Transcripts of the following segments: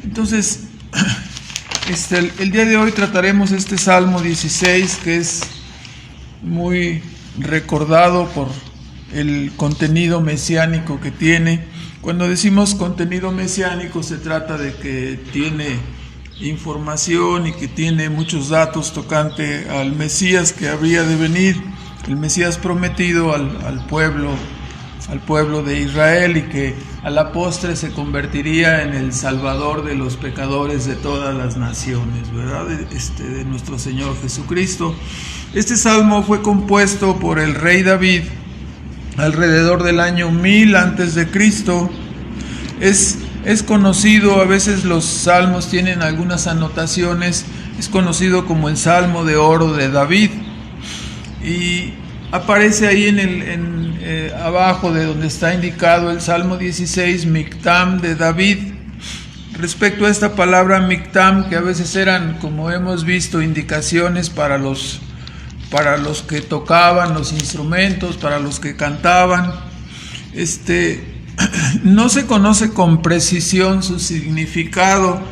Entonces, el día de hoy trataremos este Salmo 16, que es muy recordado por el contenido mesiánico que tiene. Cuando decimos contenido mesiánico, se trata de que tiene información y que tiene muchos datos tocante al Mesías que habría de venir, el Mesías prometido al pueblo de Israel, y que a la postre se convertiría en el Salvador de los pecadores de todas las naciones, ¿verdad? De nuestro Señor Jesucristo. Este salmo fue compuesto por el rey David alrededor del año 1000 antes de Cristo. Es conocido, a veces los salmos tienen algunas anotaciones, es conocido como el Salmo de Oro de David, y aparece ahí abajo de donde está indicado el Salmo 16, Mictam de David. Respecto a esta palabra Mictam, que a veces eran, como hemos visto, indicaciones para los que tocaban los instrumentos, para los que cantaban, no se conoce con precisión su significado.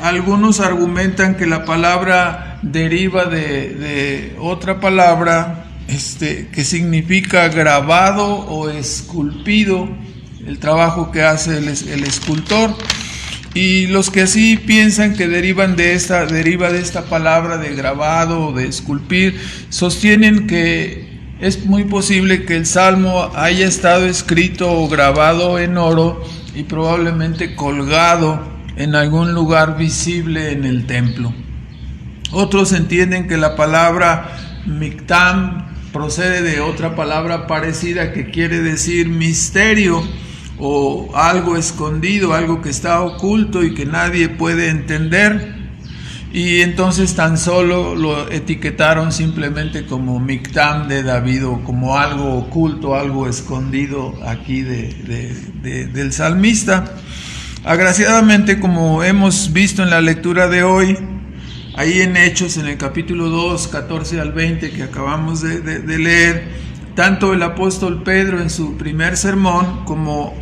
Algunos argumentan que la palabra deriva de otra palabra que significa grabado o esculpido, el trabajo que hace el escultor. Y los que así piensan que deriva de esta palabra de grabado o de esculpir, sostienen que es muy posible que el salmo haya estado escrito o grabado en oro y probablemente colgado en algún lugar visible en el templo. Otros entienden que la palabra Mictam procede de otra palabra parecida que quiere decir misterio o algo escondido, algo que está oculto y que nadie puede entender. Y entonces tan solo lo etiquetaron simplemente como Mictam de David, o como algo oculto, algo escondido aquí del salmista. Agraciadamente, como hemos visto en la lectura de hoy, ahí en Hechos, en el capítulo 2, 14 al 20 que acabamos de leer, tanto el apóstol Pedro en su primer sermón, como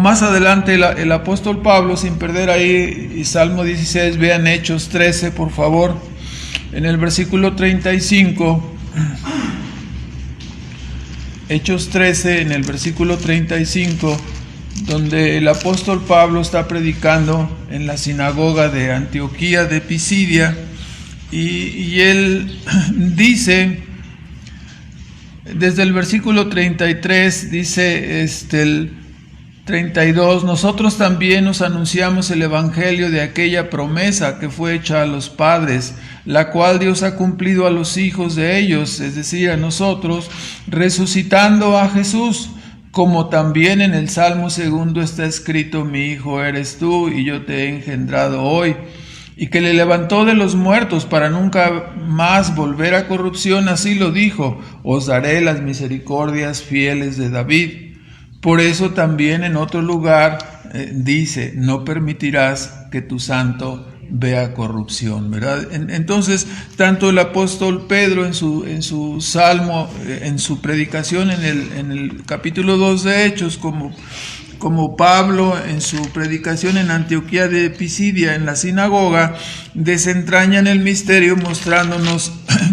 más adelante el apóstol Pablo, sin perder ahí y Salmo 16, vean Hechos 13, por favor, en el versículo 35, Hechos 13, en el versículo 35, donde el apóstol Pablo está predicando en la sinagoga de Antioquía de Pisidia, y él dice, desde el versículo 33, dice el 32, nosotros también nos anunciamos el evangelio de aquella promesa que fue hecha a los padres, la cual Dios ha cumplido a los hijos de ellos, es decir, a nosotros, resucitando a Jesús, como también en el Salmo 2 está escrito, mi hijo eres tú y yo te he engendrado hoy, y que le levantó de los muertos para nunca más volver a corrupción, así lo dijo, os daré las misericordias fieles de David. Por eso también en otro lugar dice, no permitirás que tu santo vea corrupción, ¿verdad? Entonces, tanto el apóstol Pedro en su salmo, en su predicación en el capítulo 2 de Hechos, como Pablo en su predicación en Antioquía de Pisidia, en la sinagoga, desentrañan el misterio mostrándonos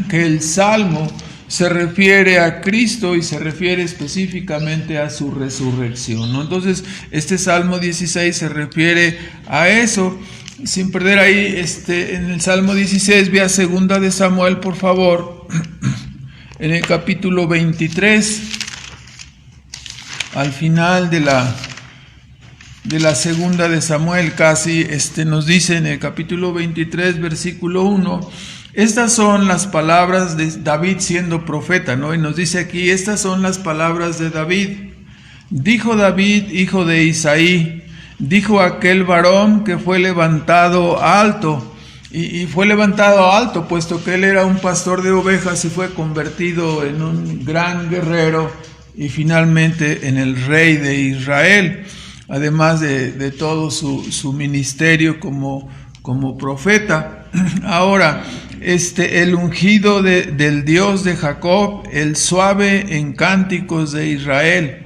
que el Salmo se refiere a Cristo y se refiere específicamente a su resurrección, ¿no? Entonces, este Salmo 16 se refiere a eso. Sin perder ahí, en el Salmo 16, vea 2 de Samuel, por favor, en el capítulo 23, al final de la 2 de Samuel, casi, nos dice en el capítulo 23, versículo 1, estas son las palabras de David siendo profeta, ¿no? Y nos dice aquí, estas son las palabras de David. Dijo David, hijo de Isaí, dijo aquel varón que fue levantado alto, y fue levantado alto, puesto que él era un pastor de ovejas y fue convertido en un gran guerrero y finalmente en el rey de Israel, además de todo su ministerio como profeta. Ahora, el ungido del Dios de Jacob, el suave en cánticos de Israel.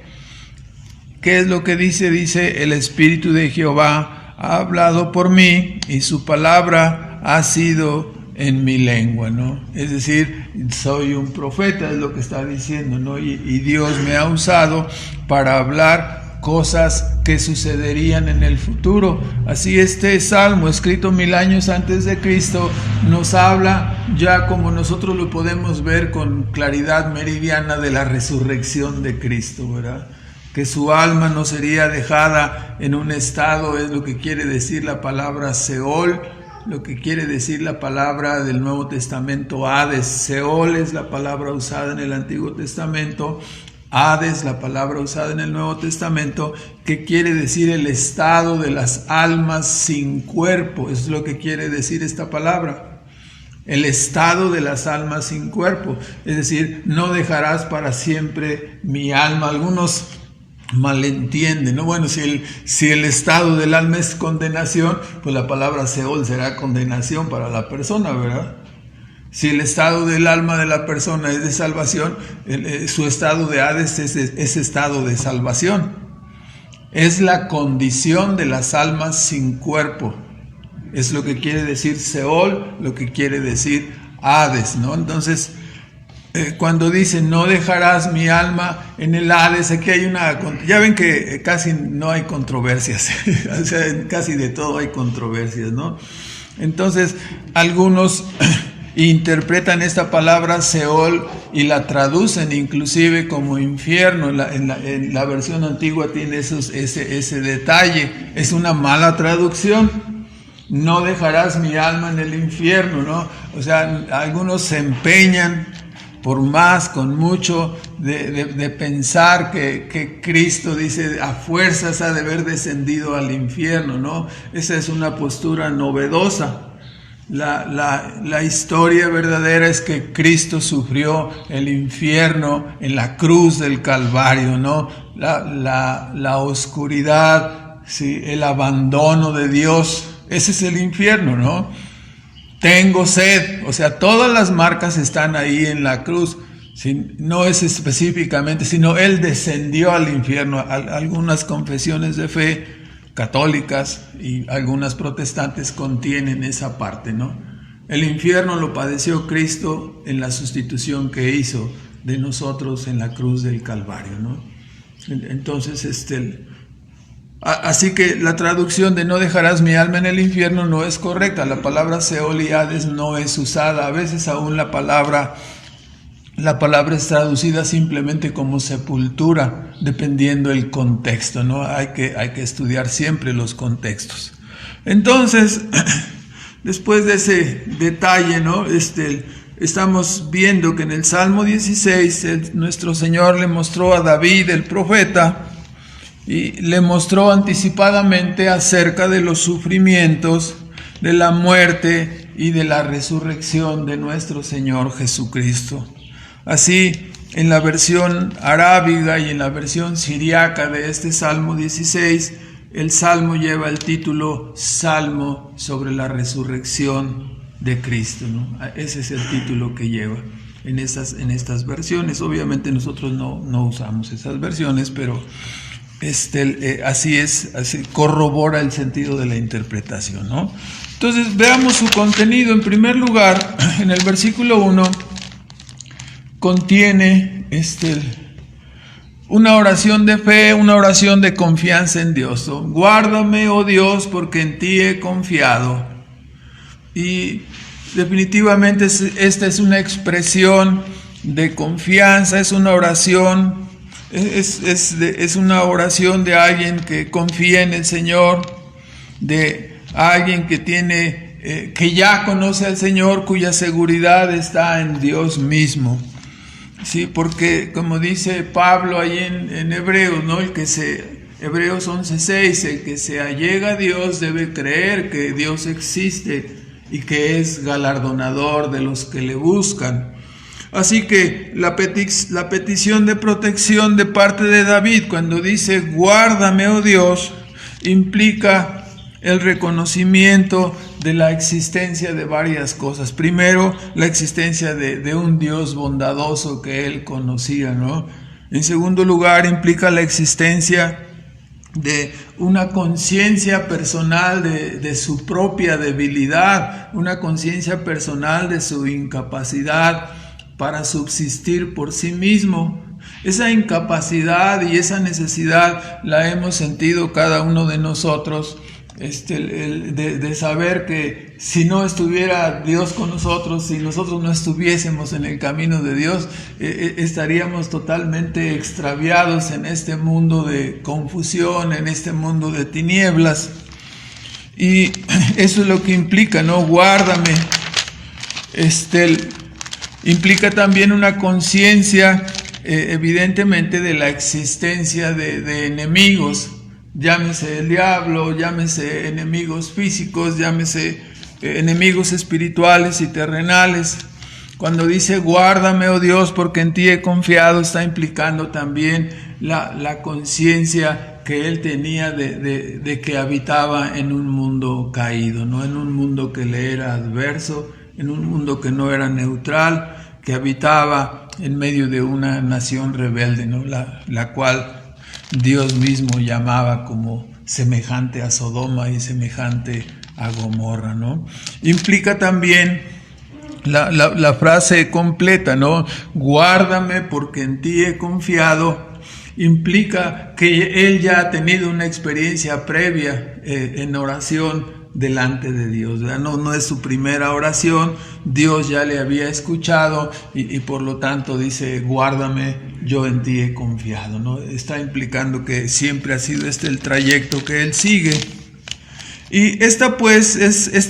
¿Qué es lo que dice? Dice, el Espíritu de Jehová ha hablado por mí y su palabra ha sido en mi lengua, ¿no? Es decir, soy un profeta, es lo que está diciendo, ¿no? Y Dios me ha usado para hablar cosas que sucederían en el futuro. Así este salmo, escrito 1000 años antes de Cristo, nos habla ya como nosotros lo podemos ver con claridad meridiana de la resurrección de Cristo, ¿verdad? Que su alma no sería dejada en un estado, es lo que quiere decir la palabra Seol, lo que quiere decir la palabra del Nuevo Testamento Hades. Seol es la palabra usada en el Antiguo Testamento, Hades, la palabra usada en el Nuevo Testamento, que quiere decir el estado de las almas sin cuerpo. Eso es lo que quiere decir esta palabra. El estado de las almas sin cuerpo. Es decir, no dejarás para siempre mi alma. Algunos malentienden, ¿no? Bueno, si el estado del alma es condenación, pues la palabra Seol será condenación para la persona, ¿verdad? Si el estado del alma de la persona es de salvación, su estado de Hades es estado de salvación. Es la condición de las almas sin cuerpo. Es lo que quiere decir Seol, lo que quiere decir Hades, ¿no? Entonces, cuando dice no dejarás mi alma en el Hades, aquí hay ya ven que casi no hay controversias, o sea, casi de todo hay controversias, ¿no? Entonces, algunos interpretan esta palabra Seol y la traducen inclusive como infierno. En la versión antigua tiene ese detalle. Es una mala traducción. No dejarás mi alma en el infierno, ¿no? O sea, algunos se empeñan por más, con mucho, de pensar que Cristo dice a fuerzas ha de haber descendido al infierno, ¿no? Esa es una postura novedosa. La historia verdadera es que Cristo sufrió el infierno en la cruz del Calvario, ¿no? La oscuridad, ¿sí? El abandono de Dios, ese es el infierno, ¿no? Tengo sed, o sea, todas las marcas están ahí en la cruz. ¿Sí? No es específicamente, sino Él descendió al infierno. Algunas confesiones de fe católicas y algunas protestantes contienen esa parte, ¿no? El infierno lo padeció Cristo en la sustitución que hizo de nosotros en la cruz del Calvario, ¿no? Entonces, así que la traducción de no dejarás mi alma en el infierno no es correcta. La palabra Seol y Hades no es usada. A veces aún la palabra es traducida simplemente como sepultura, dependiendo el contexto, ¿no? Hay que estudiar siempre los contextos. Entonces, después de ese detalle, ¿no? Estamos viendo que en el Salmo 16 nuestro Señor le mostró a David, el profeta, y le mostró anticipadamente acerca de los sufrimientos, de la muerte y de la resurrección de nuestro Señor Jesucristo. Así, en la versión arábiga y en la versión siriaca de este Salmo 16, el Salmo lleva el título Salmo sobre la resurrección de Cristo, ¿no? Ese es el título que lleva en estas versiones. Obviamente nosotros no usamos esas versiones, pero así corrobora el sentido de la interpretación, ¿no? Entonces veamos su contenido. En primer lugar, en el versículo 1 contiene una oración de fe, una oración de confianza en Dios, ¿no? Guárdame, oh Dios, porque en ti he confiado. Y definitivamente esta es una expresión de confianza, es una oración. Es una oración de alguien que confía en el Señor, de alguien que que ya conoce al Señor, cuya seguridad está en Dios mismo. Sí, porque como dice Pablo ahí en Hebreos, ¿no? Hebreos 11:6, el que se allega a Dios debe creer que Dios existe y que es galardonador de los que le buscan. Así que la petición de protección de parte de David, cuando dice guárdame, oh Dios, implica el reconocimiento de la existencia de varias cosas. Primero, la existencia de un Dios bondadoso que él conocía, ¿no? En segundo lugar, implica la existencia de una conciencia personal de su propia debilidad, una conciencia personal de su incapacidad para subsistir por sí mismo. Esa incapacidad y esa necesidad la hemos sentido cada uno de nosotros, de saber que si no estuviera Dios con nosotros, si nosotros no estuviésemos en el camino de Dios, estaríamos totalmente extraviados en este mundo de confusión, en este mundo de tinieblas. Y eso es lo que implica, ¿no? Guárdame. Implica también una conciencia, evidentemente, de la existencia de enemigos. Llámese el diablo, llámese enemigos físicos, llámese enemigos espirituales y terrenales. Cuando dice guárdame, oh Dios, porque en ti he confiado, está implicando también la conciencia que él tenía de que habitaba en un mundo caído, ¿no? En un mundo que le era adverso, en un mundo que no era neutral, que habitaba en medio de una nación rebelde, ¿no? La cual Dios mismo llamaba como semejante a Sodoma y semejante a Gomorra, ¿no? Implica también la frase completa, ¿no? Guárdame porque en ti he confiado. Implica que él ya ha tenido una experiencia previa en oración delante de Dios, ¿verdad? No es su primera oración, Dios ya le había escuchado y por lo tanto dice, guárdame, yo en ti he confiado, ¿no? Está implicando que siempre ha sido el trayecto que él sigue. Y esta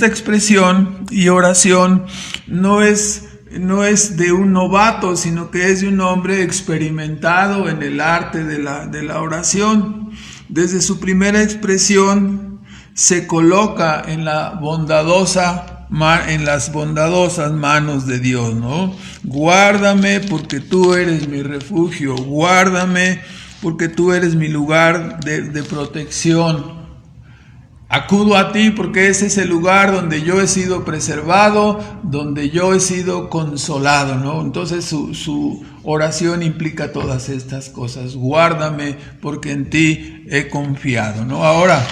expresión y oración no es de un novato, sino que es de un hombre experimentado en el arte de la oración. Desde su primera expresión se coloca en las bondadosas manos de Dios, ¿no? Guárdame porque tú eres mi refugio, guárdame porque tú eres mi lugar de protección. Acudo a ti porque ese es el lugar donde yo he sido preservado, donde yo he sido consolado, ¿no? Entonces su oración implica todas estas cosas. Guárdame porque en ti he confiado, ¿no? Ahora,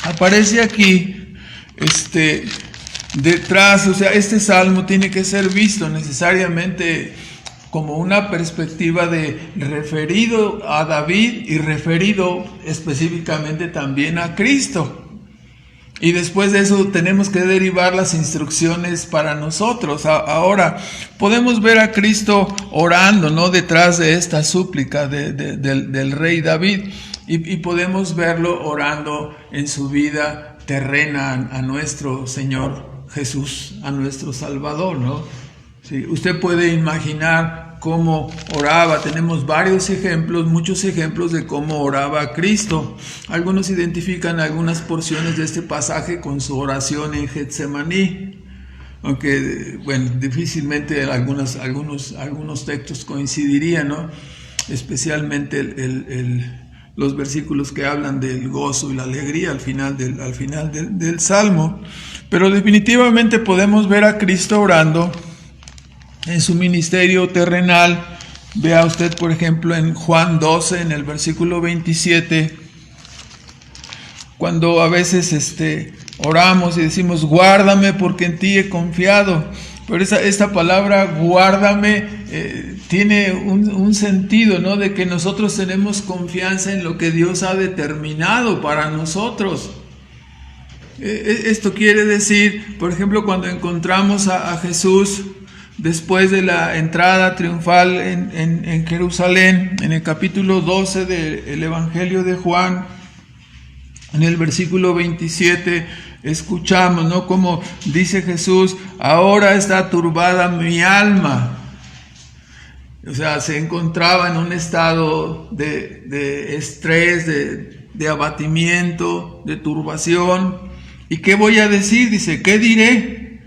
aparece aquí, detrás, o sea, este salmo tiene que ser visto necesariamente como una perspectiva de referido a David y referido específicamente también a Cristo. Y después de eso tenemos que derivar las instrucciones para nosotros. Ahora, podemos ver a Cristo orando, ¿no? Detrás de esta súplica del rey David. Y podemos verlo orando en su vida terrena a nuestro Señor Jesús, a nuestro Salvador, ¿no? Sí, usted puede imaginar cómo oraba. Tenemos varios ejemplos, muchos ejemplos de cómo oraba Cristo. Algunos identifican algunas porciones de este pasaje con su oración en Getsemaní, aunque, bueno, difícilmente algunos textos coincidirían, ¿no? Especialmente los versículos que hablan del gozo y la alegría al final del Salmo. Pero definitivamente podemos ver a Cristo orando en su ministerio terrenal. Vea usted, por ejemplo, en Juan 12, en el versículo 27, cuando a veces oramos y decimos, guárdame porque en ti he confiado. Pero esta palabra, guárdame, tiene un sentido, ¿no? De que nosotros tenemos confianza en lo que Dios ha determinado para nosotros. Esto quiere decir, por ejemplo, cuando encontramos a Jesús después de la entrada triunfal en Jerusalén, en el capítulo 12 del Evangelio de Juan, en el versículo 27, escuchamos, ¿no? Como dice Jesús, ahora está turbada mi alma. O sea, se encontraba en un estado de estrés, de abatimiento, de turbación. ¿Y qué voy a decir? Dice, ¿qué diré?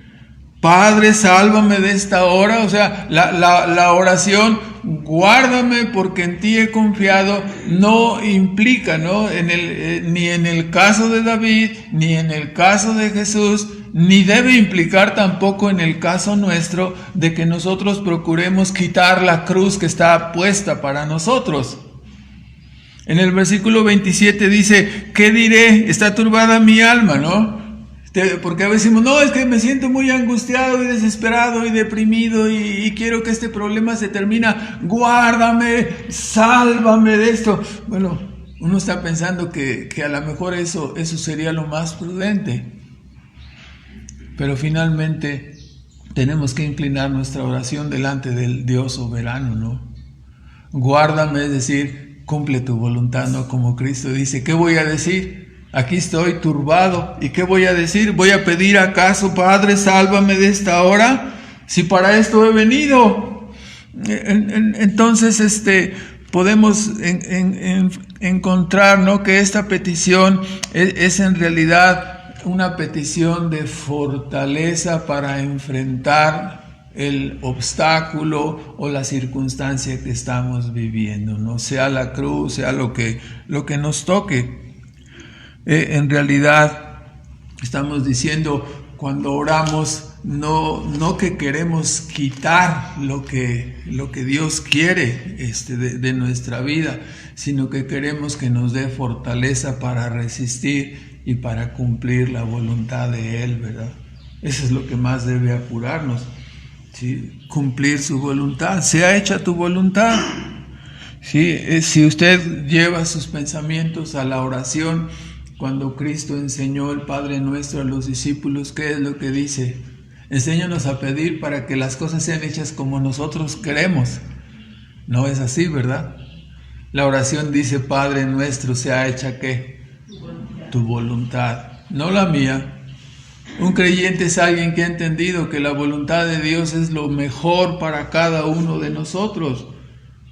Padre, sálvame de esta hora. O sea, la oración, guárdame porque en ti he confiado, no implica, ¿no? Ni en el caso de David, ni en el caso de Jesús, ni debe implicar tampoco en el caso nuestro de que nosotros procuremos quitar la cruz que está puesta para nosotros. En el versículo 27 dice, ¿qué diré? Está turbada mi alma, ¿no? Porque a veces decimos, no, es que me siento muy angustiado y desesperado y deprimido y quiero que este problema se termine. Guárdame, sálvame de esto. Bueno, uno está pensando que a lo mejor eso sería lo más prudente. Pero finalmente tenemos que inclinar nuestra oración delante del Dios soberano, ¿no? Guárdame, es decir, cumple tu voluntad, ¿no? Como Cristo dice, ¿qué voy a decir? Aquí estoy turbado. ¿Y qué voy a decir? ¿Voy a pedir acaso, Padre, sálvame de esta hora? Si para esto he venido. Entonces, podemos encontrar, ¿no? Que esta petición es en realidad una petición de fortaleza para enfrentar el obstáculo o la circunstancia que estamos viviendo, ¿no? Sea la cruz, sea lo que nos toque. En realidad estamos diciendo cuando oramos no que queremos quitar lo que Dios quiere de nuestra vida, sino que queremos que nos dé fortaleza para resistir y para cumplir la voluntad de Él, ¿verdad? Eso es lo que más debe apurarnos, ¿sí? Cumplir su voluntad. Sea hecha tu voluntad. ¿Sí? Si usted lleva sus pensamientos a la oración, cuando Cristo enseñó el Padre Nuestro a los discípulos, ¿qué es lo que dice? Enséñanos a pedir para que las cosas sean hechas como nosotros queremos. No es así, ¿verdad? La oración dice, Padre Nuestro, sea hecha ¿qué? Tu voluntad, no la mía. Un creyente es alguien que ha entendido que la voluntad de Dios es lo mejor para cada uno de nosotros.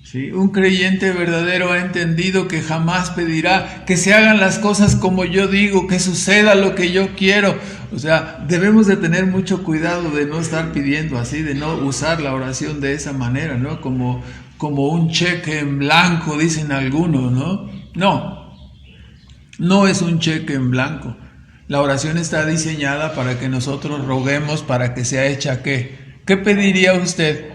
¿Sí? Un creyente verdadero ha entendido que jamás pedirá que se hagan las cosas como yo digo, que suceda lo que yo quiero. O sea, debemos de tener mucho cuidado de no estar pidiendo así, de no usar la oración de esa manera, ¿no? Como un cheque en blanco, dicen algunos, ¿no? No es un cheque en blanco. La oración está diseñada para que nosotros roguemos para que sea hecha ¿qué? ¿Qué pediría usted?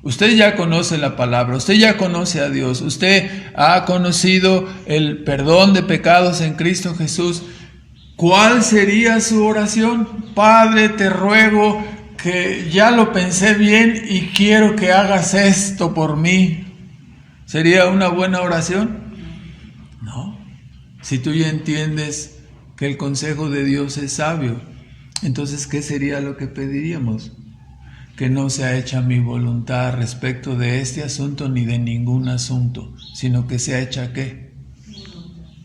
Usted ya conoce la palabra, usted ya conoce a Dios, usted ha conocido el perdón de pecados en Cristo Jesús. ¿Cuál sería su oración? Padre, te ruego que ya lo pensé bien y quiero que hagas esto por mí. ¿Sería una buena oración? No. Si tú ya entiendes que el consejo de Dios es sabio, entonces ¿qué sería lo que pediríamos? Que no sea hecha mi voluntad respecto de este asunto ni de ningún asunto, sino que sea hecha ¿qué?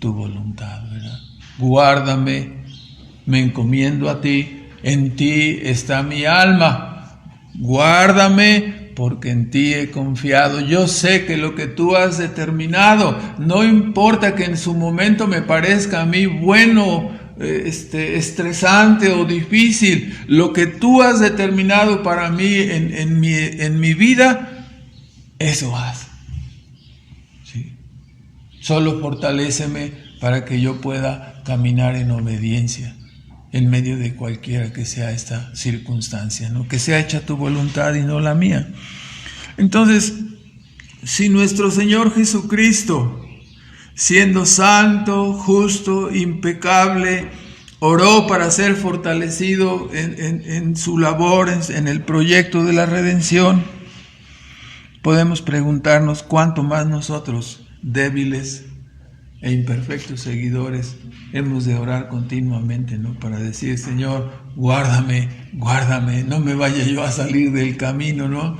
Tu voluntad, ¿verdad? Guárdame, me encomiendo a ti, en ti está mi alma. Guárdame porque en ti he confiado. Yo sé que lo que tú has determinado, no importa que en su momento me parezca a mí bueno, estresante o difícil, lo que tú has determinado para mí en mi vida, eso haz. ¿Sí? Solo fortaléceme para que yo pueda caminar en obediencia en medio de cualquiera que sea esta circunstancia, ¿no? Que sea hecha tu voluntad y no la mía. Entonces, si nuestro Señor Jesucristo, siendo santo, justo, impecable, oró para ser fortalecido en su labor, en el proyecto de la redención, podemos preguntarnos cuánto más nosotros, débiles e imperfectos seguidores, hemos de orar continuamente, ¿no? Para decir, Señor, guárdame, no me vaya yo a salir del camino, ¿no?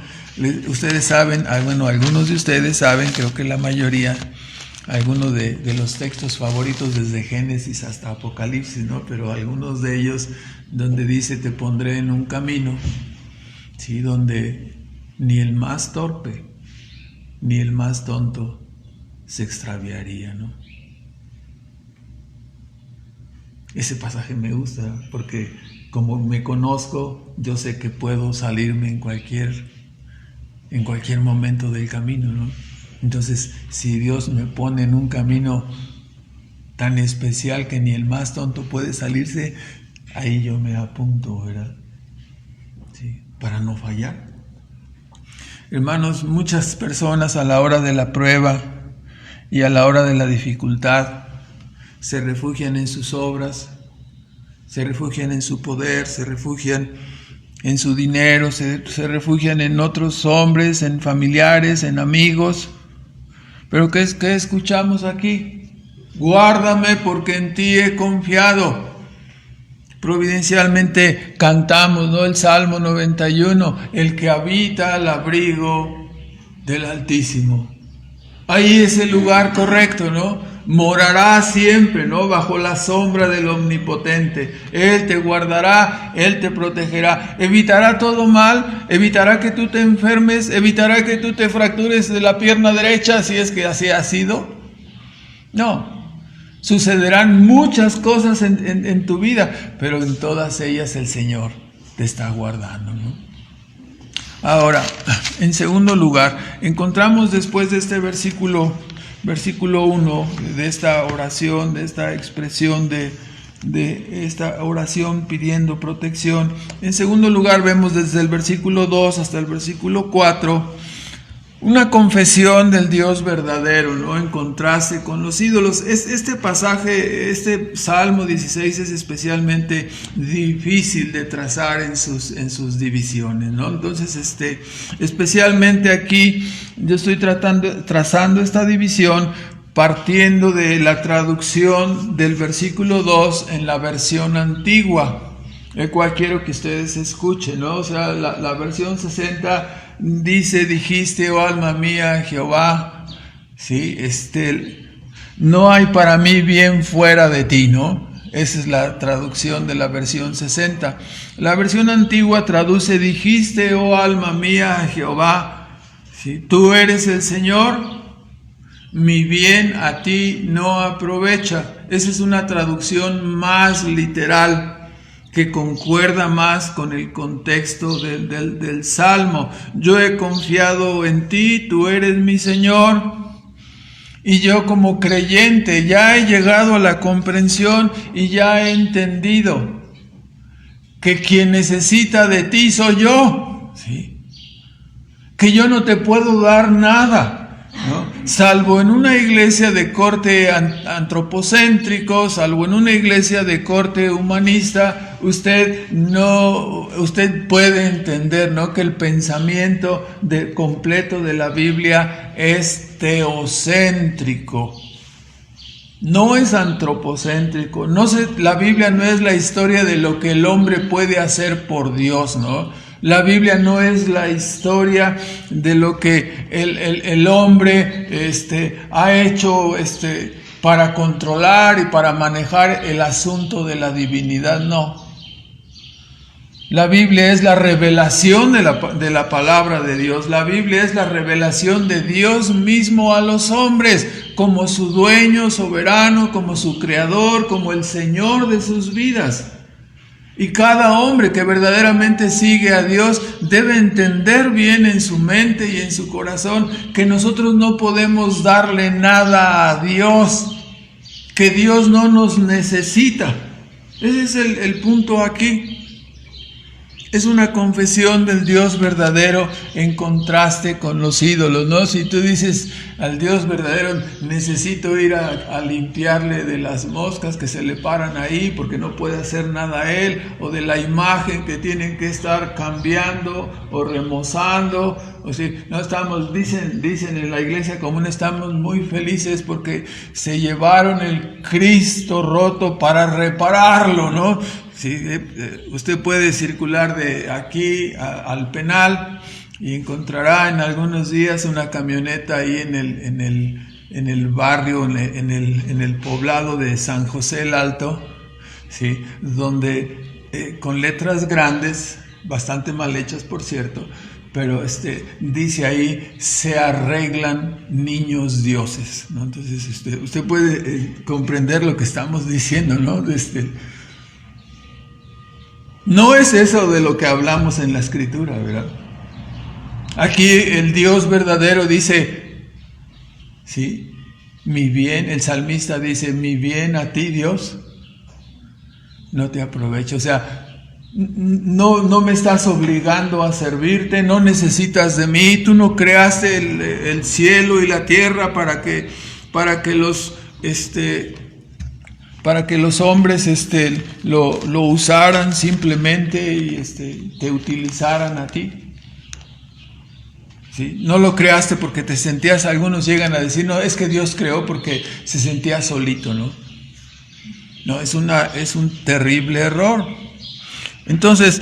Ustedes saben, bueno, algunos de ustedes saben, creo que la mayoría, algunos de los textos favoritos desde Génesis hasta Apocalipsis, ¿no? Pero algunos de ellos donde dice, te pondré en un camino, ¿sí? Donde ni el más torpe ni el más tonto se extraviaría, ¿no? Ese pasaje me gusta porque como me conozco, yo sé que puedo salirme en cualquier momento del camino, ¿no? Entonces, si Dios me pone en un camino tan especial que ni el más tonto puede salirse, ahí yo me apunto, ¿verdad? Sí, para no fallar. Hermanos, muchas personas a la hora de la prueba y a la hora de la dificultad se refugian en sus obras, se refugian en su poder, se refugian en su dinero, se refugian en otros hombres, en familiares, en amigos. Pero ¿qué escuchamos aquí? Guárdame porque en ti he confiado. Providencialmente cantamos, ¿no? El Salmo 91, el que habita al abrigo del Altísimo. Ahí es el lugar correcto, ¿no? Morará siempre, ¿no? Bajo la sombra del Omnipotente. Él te guardará, Él te protegerá, evitará todo mal, evitará que tú te enfermes, evitará que tú te fractures de la pierna derecha, si es que así ha sido. No. Sucederán muchas cosas en tu vida, pero en todas ellas el Señor te está guardando, ¿no? Ahora, en segundo lugar, encontramos después de este versículo 1, de esta oración, de esta expresión de esta oración pidiendo protección. En segundo lugar, vemos desde el versículo 2 hasta el versículo 4, una confesión del Dios verdadero, ¿no? En contraste con los ídolos. Este pasaje, este Salmo 16 es especialmente difícil de trazar en sus divisiones, ¿no? Entonces, especialmente aquí yo estoy trazando esta división partiendo de la traducción del versículo 2 en la versión antigua, el cual quiero que ustedes escuchen, ¿no? O sea, la versión 60 dice: dijiste, oh alma mía, Jehová, ¿sí? No hay para mí bien fuera de ti, ¿no? Esa es la traducción de la versión 60. La versión antigua traduce: dijiste, oh alma mía, Jehová, ¿sí? Tú eres el Señor, mi bien a ti no aprovecha. Esa es una traducción más literal, que concuerda más con el contexto del Salmo. Yo he confiado en ti, tú eres mi Señor, y yo como creyente ya he llegado a la comprensión y ya he entendido que quien necesita de ti soy yo, ¿sí? Que yo no te puedo dar nada, ¿no? Salvo en una iglesia de corte antropocéntrico, salvo en una iglesia de corte humanista, usted puede entender, ¿no? Que el pensamiento completo de la Biblia es teocéntrico, no es antropocéntrico. La Biblia no es la historia de lo que el hombre puede hacer por Dios, ¿no? La Biblia no es la historia de lo que el hombre ha hecho para controlar y para manejar el asunto de la divinidad, no. La Biblia es la revelación de la palabra de Dios. La Biblia es la revelación de Dios mismo a los hombres, como su dueño soberano, como su creador, como el Señor de sus vidas. Y cada hombre que verdaderamente sigue a Dios debe entender bien en su mente y en su corazón que nosotros no podemos darle nada a Dios, que Dios no nos necesita. Ese es el punto aquí. Es una confesión del Dios verdadero en contraste con los ídolos, ¿no? Si tú dices al Dios verdadero, necesito ir a limpiarle de las moscas que se le paran ahí porque no puede hacer nada a él, o de la imagen que tienen que estar cambiando o remozando, o si no estamos, dicen en la iglesia común, estamos muy felices porque se llevaron el Cristo roto para repararlo, ¿no? Sí, usted puede circular de aquí al Penal y encontrará en algunos días una camioneta ahí en el barrio, en el poblado de San José el Alto, ¿sí? Donde con letras grandes, bastante mal hechas por cierto, pero dice ahí: se arreglan niños dioses, ¿no? Entonces usted puede comprender lo que estamos diciendo, ¿no? No es eso de lo que hablamos en la Escritura, ¿verdad? Aquí el Dios verdadero dice, ¿sí? Mi bien, el salmista dice: mi bien a ti, Dios, no te aprovecho. O sea, no me estás obligando a servirte, no necesitas de mí, tú no creaste el cielo y la tierra para que para que los hombres lo usaran simplemente y te utilizaran a ti. ¿Sí? No lo creaste porque te sentías, algunos llegan a decir, no, es que Dios creó porque se sentía solito, ¿no? No, es un terrible error. Entonces,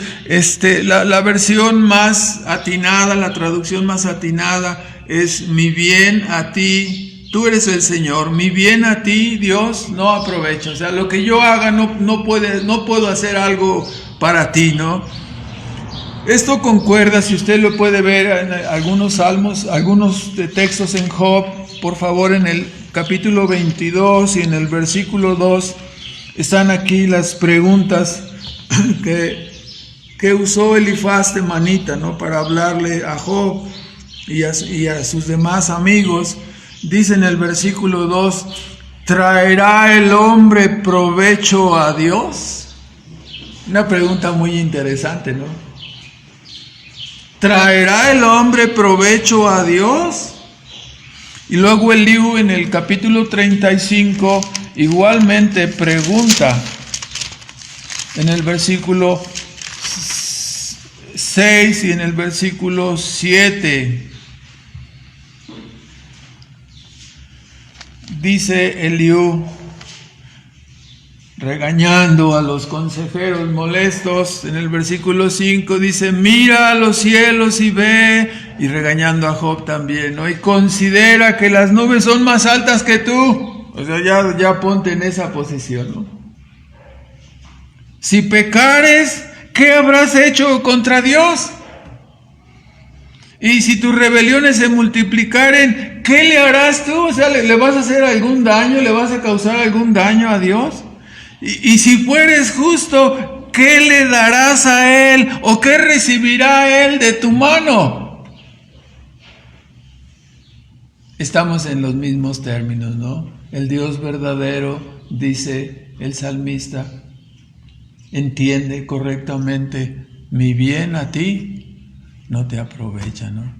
la versión más atinada, la traducción más atinada es: mi bien a ti, tú eres el Señor, mi bien a ti, Dios, no aprovecho. O sea, lo que yo haga no puedo hacer algo para ti, ¿no? Esto concuerda, si usted lo puede ver en algunos salmos, algunos textos en Job, por favor, en el capítulo 22 y en el versículo 2, están aquí las preguntas que usó Elifaz temanita, ¿no?, para hablarle a Job y a sus demás amigos. Dice en el versículo 2, ¿traerá el hombre provecho a Dios? Una pregunta muy interesante, ¿no? ¿Traerá el hombre provecho a Dios? Y luego Eliú en el capítulo 35 igualmente pregunta en el versículo 6 y en el versículo 7. Dice Eliú, regañando a los consejeros molestos, en el versículo 5 dice, mira a los cielos y ve, y regañando a Job también, ¿no? Y considera que las nubes son más altas que tú. O sea, ya ponte en esa posición, ¿no? Si pecares, ¿qué habrás hecho contra Dios? Y si tus rebeliones se multiplicaren, ¿qué le harás tú? O sea, ¿le vas a hacer algún daño? ¿Le vas a causar algún daño a Dios? Y si fueres justo, ¿qué le darás a Él? ¿O qué recibirá Él de tu mano? Estamos en los mismos términos, ¿no? El Dios verdadero, dice el salmista, entiende correctamente, mi bien a ti no te aprovecha, ¿no?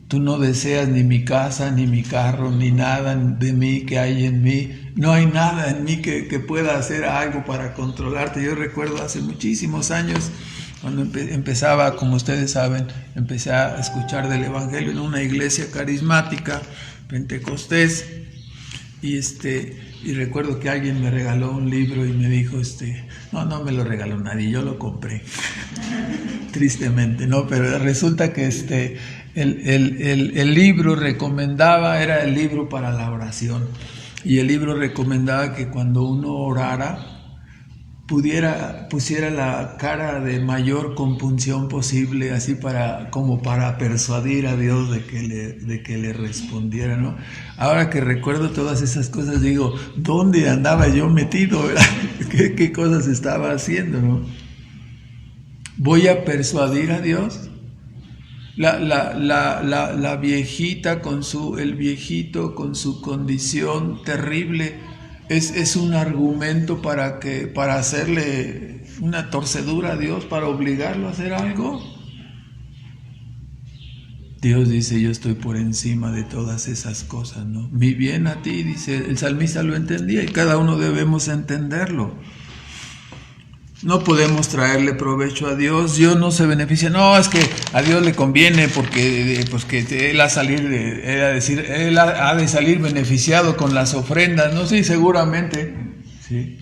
Tú no deseas ni mi casa, ni mi carro, ni nada de mí que hay en mí. No hay nada en mí que pueda hacer algo para controlarte. Yo recuerdo hace muchísimos años, cuando empezaba, como ustedes saben, empecé a escuchar del Evangelio en una iglesia carismática, pentecostés, y recuerdo que alguien me regaló un libro y me dijo, no me lo regaló nadie, yo lo compré, tristemente, ¿no? Pero resulta que el libro recomendaba, era el libro para la oración, y el libro recomendaba que cuando uno orara, pusiera la cara de mayor compunción posible, así como para persuadir a Dios de que le respondiera, ¿no? Ahora que recuerdo todas esas cosas, digo, ¿dónde andaba yo metido, verdad? ¿Qué cosas estaba haciendo, no? ¿Voy a persuadir a Dios? La viejita el viejito con su condición terrible es un argumento para hacerle una torcedura a Dios, para obligarlo a hacer algo. Dios dice, yo estoy por encima de todas esas cosas, ¿no? Mi bien a ti, dice, el salmista lo entendía y cada uno debemos entenderlo. No podemos traerle provecho a Dios. Dios no se beneficia. No, es que a Dios le conviene porque que él ha de salir beneficiado con las ofrendas, ¿no? Sí, seguramente. Sí.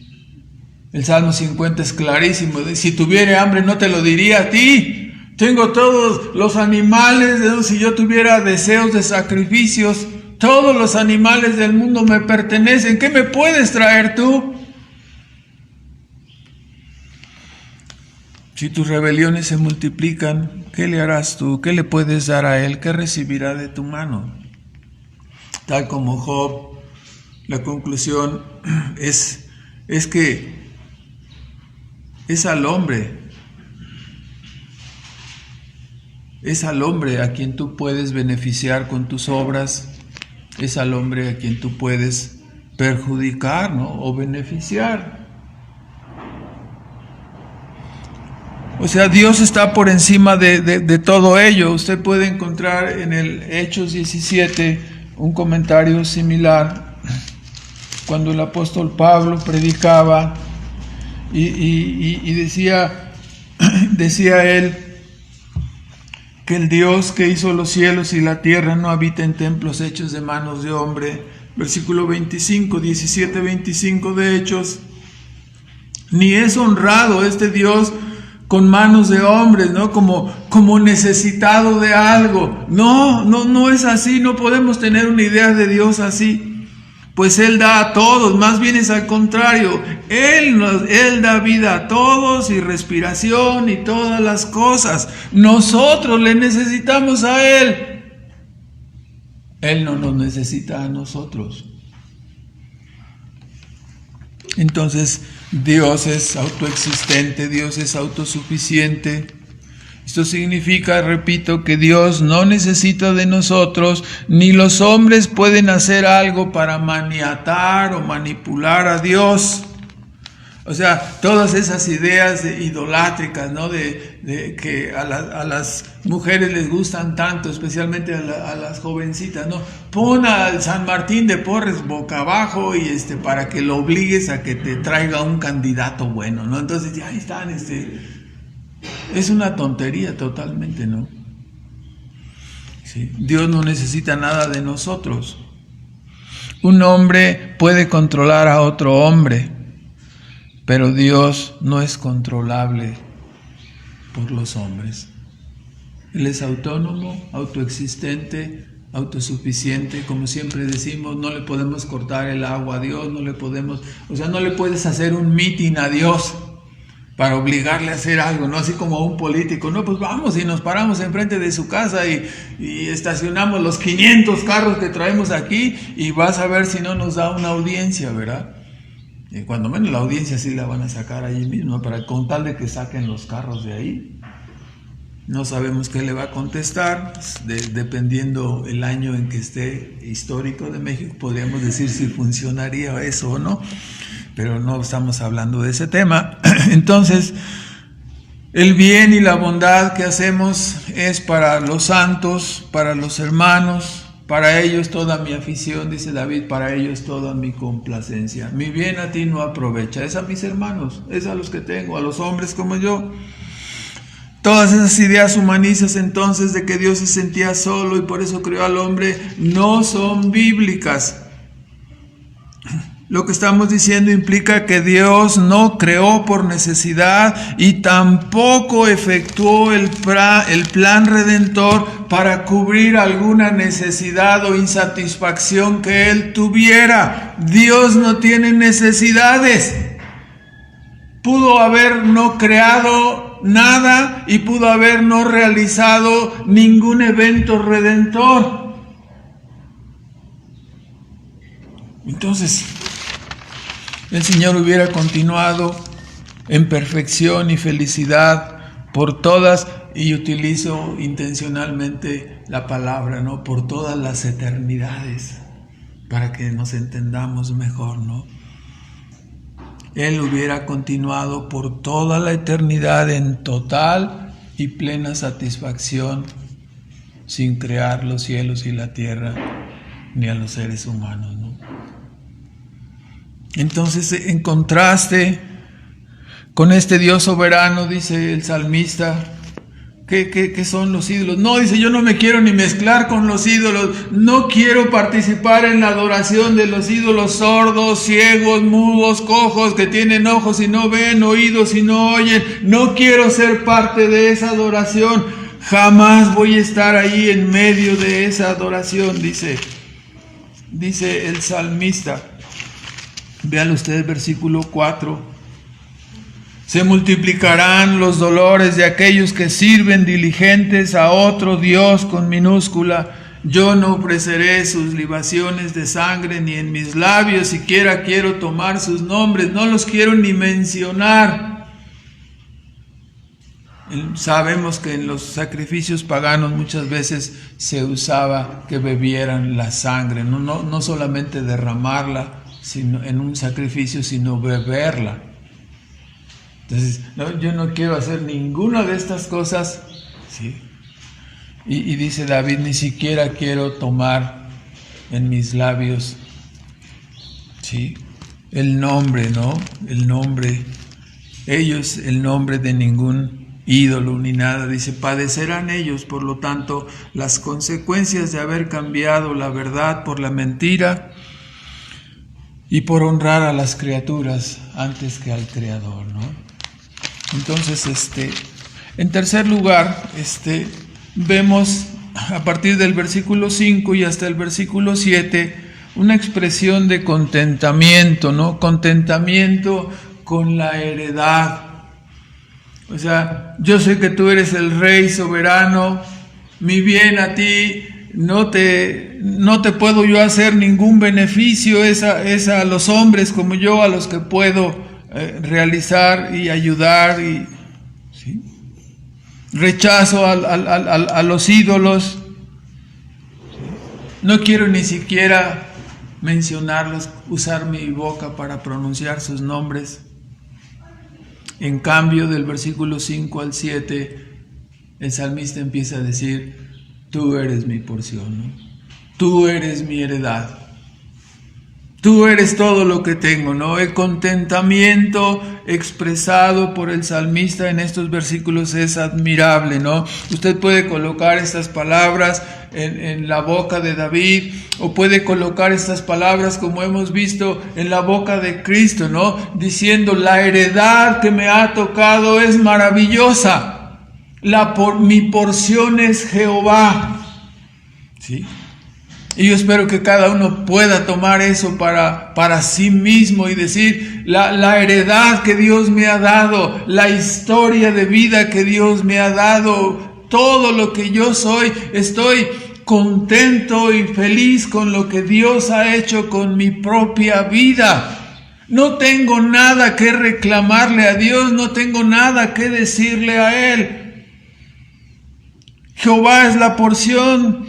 El Salmo 50 es clarísimo. Si tuviera hambre no te lo diría a ti. Tengo todos los animales, ¿no? Si yo tuviera deseos de sacrificios, todos los animales del mundo me pertenecen. ¿Qué me puedes traer tú? Si tus rebeliones se multiplican, ¿qué le harás tú? ¿Qué le puedes dar a Él? ¿Qué recibirá de tu mano? Tal como Job, la conclusión es que es al hombre a quien tú puedes beneficiar con tus obras, es al hombre a quien tú puedes perjudicar, ¿no? O beneficiar. O sea, Dios está por encima de todo ello. Usted puede encontrar en el Hechos 17 un comentario similar cuando el apóstol Pablo predicaba y decía él que el Dios que hizo los cielos y la tierra no habita en templos hechos de manos de hombre. Versículo 17-25 de Hechos. Ni es honrado este Dios con manos de hombres, ¿no? Como necesitado de algo. No es así, no podemos tener una idea de Dios así. Pues Él da a todos, más bien es al contrario. Él da vida a todos y respiración y todas las cosas. Nosotros le necesitamos a Él. Él no nos necesita a nosotros. Entonces, Dios es autoexistente, Dios es autosuficiente. Esto significa, repito, que Dios no necesita de nosotros, ni los hombres pueden hacer algo para maniatar o manipular a Dios. O sea, todas esas ideas idolátricas, ¿no? de que a las mujeres les gustan tanto, especialmente a las jovencitas, ¿no? Pon al San Martín de Porres boca abajo y para que lo obligues a que te traiga un candidato bueno, ¿no? Entonces ya están, es una tontería totalmente, ¿no? Sí. Dios no necesita nada de nosotros. Un hombre puede controlar a otro hombre, pero Dios no es controlable por los hombres. Él es autónomo, autoexistente, autosuficiente. Como siempre decimos, no le podemos cortar el agua a Dios, no le puedes hacer un mitin a Dios para obligarle a hacer algo, ¿no? Así como a un político, no, pues vamos y nos paramos enfrente de su casa y estacionamos los 500 carros que traemos aquí y vas a ver si no nos da una audiencia, ¿verdad? Y cuando menos la audiencia sí la van a sacar allí mismo, con tal de que saquen los carros de ahí. No sabemos qué le va a contestar, dependiendo el año en que esté histórico de México, podríamos decir si funcionaría eso o no, pero no estamos hablando de ese tema. Entonces, el bien y la bondad que hacemos es para los santos, para los hermanos. Para ellos toda mi afición, dice David, para ellos toda mi complacencia. Mi bien a ti no aprovecha. Es a mis hermanos, es a los que tengo, a los hombres como yo. Todas esas ideas humanistas entonces de que Dios se sentía solo y por eso creó al hombre no son bíblicas. Lo que estamos diciendo implica que Dios no creó por necesidad y tampoco efectuó el plan redentor para cubrir alguna necesidad o insatisfacción que Él tuviera. Dios no tiene necesidades. Pudo haber no creado nada y pudo haber no realizado ningún evento redentor. Entonces, el Señor hubiera continuado en perfección y felicidad por todas, y utilizo intencionalmente la palabra, ¿no? Por todas las eternidades, para que nos entendamos mejor, ¿no? Él hubiera continuado por toda la eternidad en total y plena satisfacción, sin crear los cielos y la tierra, ni a los seres humanos, ¿no? Entonces, en contraste con este Dios soberano, dice el salmista, ¿qué son los ídolos? No, dice, yo no me quiero ni mezclar con los ídolos, no quiero participar en la adoración de los ídolos sordos, ciegos, mudos, cojos, que tienen ojos y no ven, oídos y no oyen. No quiero ser parte de esa adoración, jamás voy a estar ahí en medio de esa adoración, dice el salmista. Vean ustedes versículo 4. Se multiplicarán los dolores de aquellos que sirven diligentes a otro Dios con minúscula. Yo no ofreceré sus libaciones de sangre, ni en mis labios siquiera quiero tomar sus nombres, no los quiero ni mencionar. Sabemos que en los sacrificios paganos muchas veces se usaba que bebieran la sangre, no solamente derramarla sino en un sacrificio, sino beberla. Entonces, yo no quiero hacer ninguna de estas cosas, ¿sí? Y dice David, ni siquiera quiero tomar en mis labios. Sí, el nombre, ¿no? El nombre. Ellos, el nombre de ningún ídolo ni nada. Dice, padecerán ellos, por lo tanto, las consecuencias de haber cambiado la verdad por la mentira y por honrar a las criaturas antes que al Creador, ¿no? Entonces, en tercer lugar, vemos a partir del versículo 5 y hasta el versículo 7 una expresión de contentamiento, ¿no? Contentamiento con la heredad. O sea, yo sé que tú eres el Rey soberano, mi bien a ti, no te puedo yo hacer ningún beneficio, es a los hombres como yo a los que puedo realizar y ayudar, y ¿sí? Rechazo a los ídolos, no quiero ni siquiera mencionarlos, usar mi boca para pronunciar sus nombres. En cambio, del versículo 5 al 7, el salmista empieza a decir, tú eres mi porción, ¿no? Tú eres mi heredad, tú eres todo lo que tengo, ¿no? El contentamiento expresado por el salmista en estos versículos es admirable, ¿no? Usted puede colocar estas palabras en la boca de David, o puede colocar estas palabras, como hemos visto, en la boca de Cristo, ¿no? Diciendo, la heredad que me ha tocado es maravillosa, mi porción es Jehová, ¿sí? Y yo espero que cada uno pueda tomar eso para sí mismo y decir, la heredad que Dios me ha dado, la historia de vida que Dios me ha dado, todo lo que yo soy, estoy contento y feliz con lo que Dios ha hecho con mi propia vida. No tengo nada que reclamarle a Dios, no tengo nada que decirle a Él. Jehová es la porción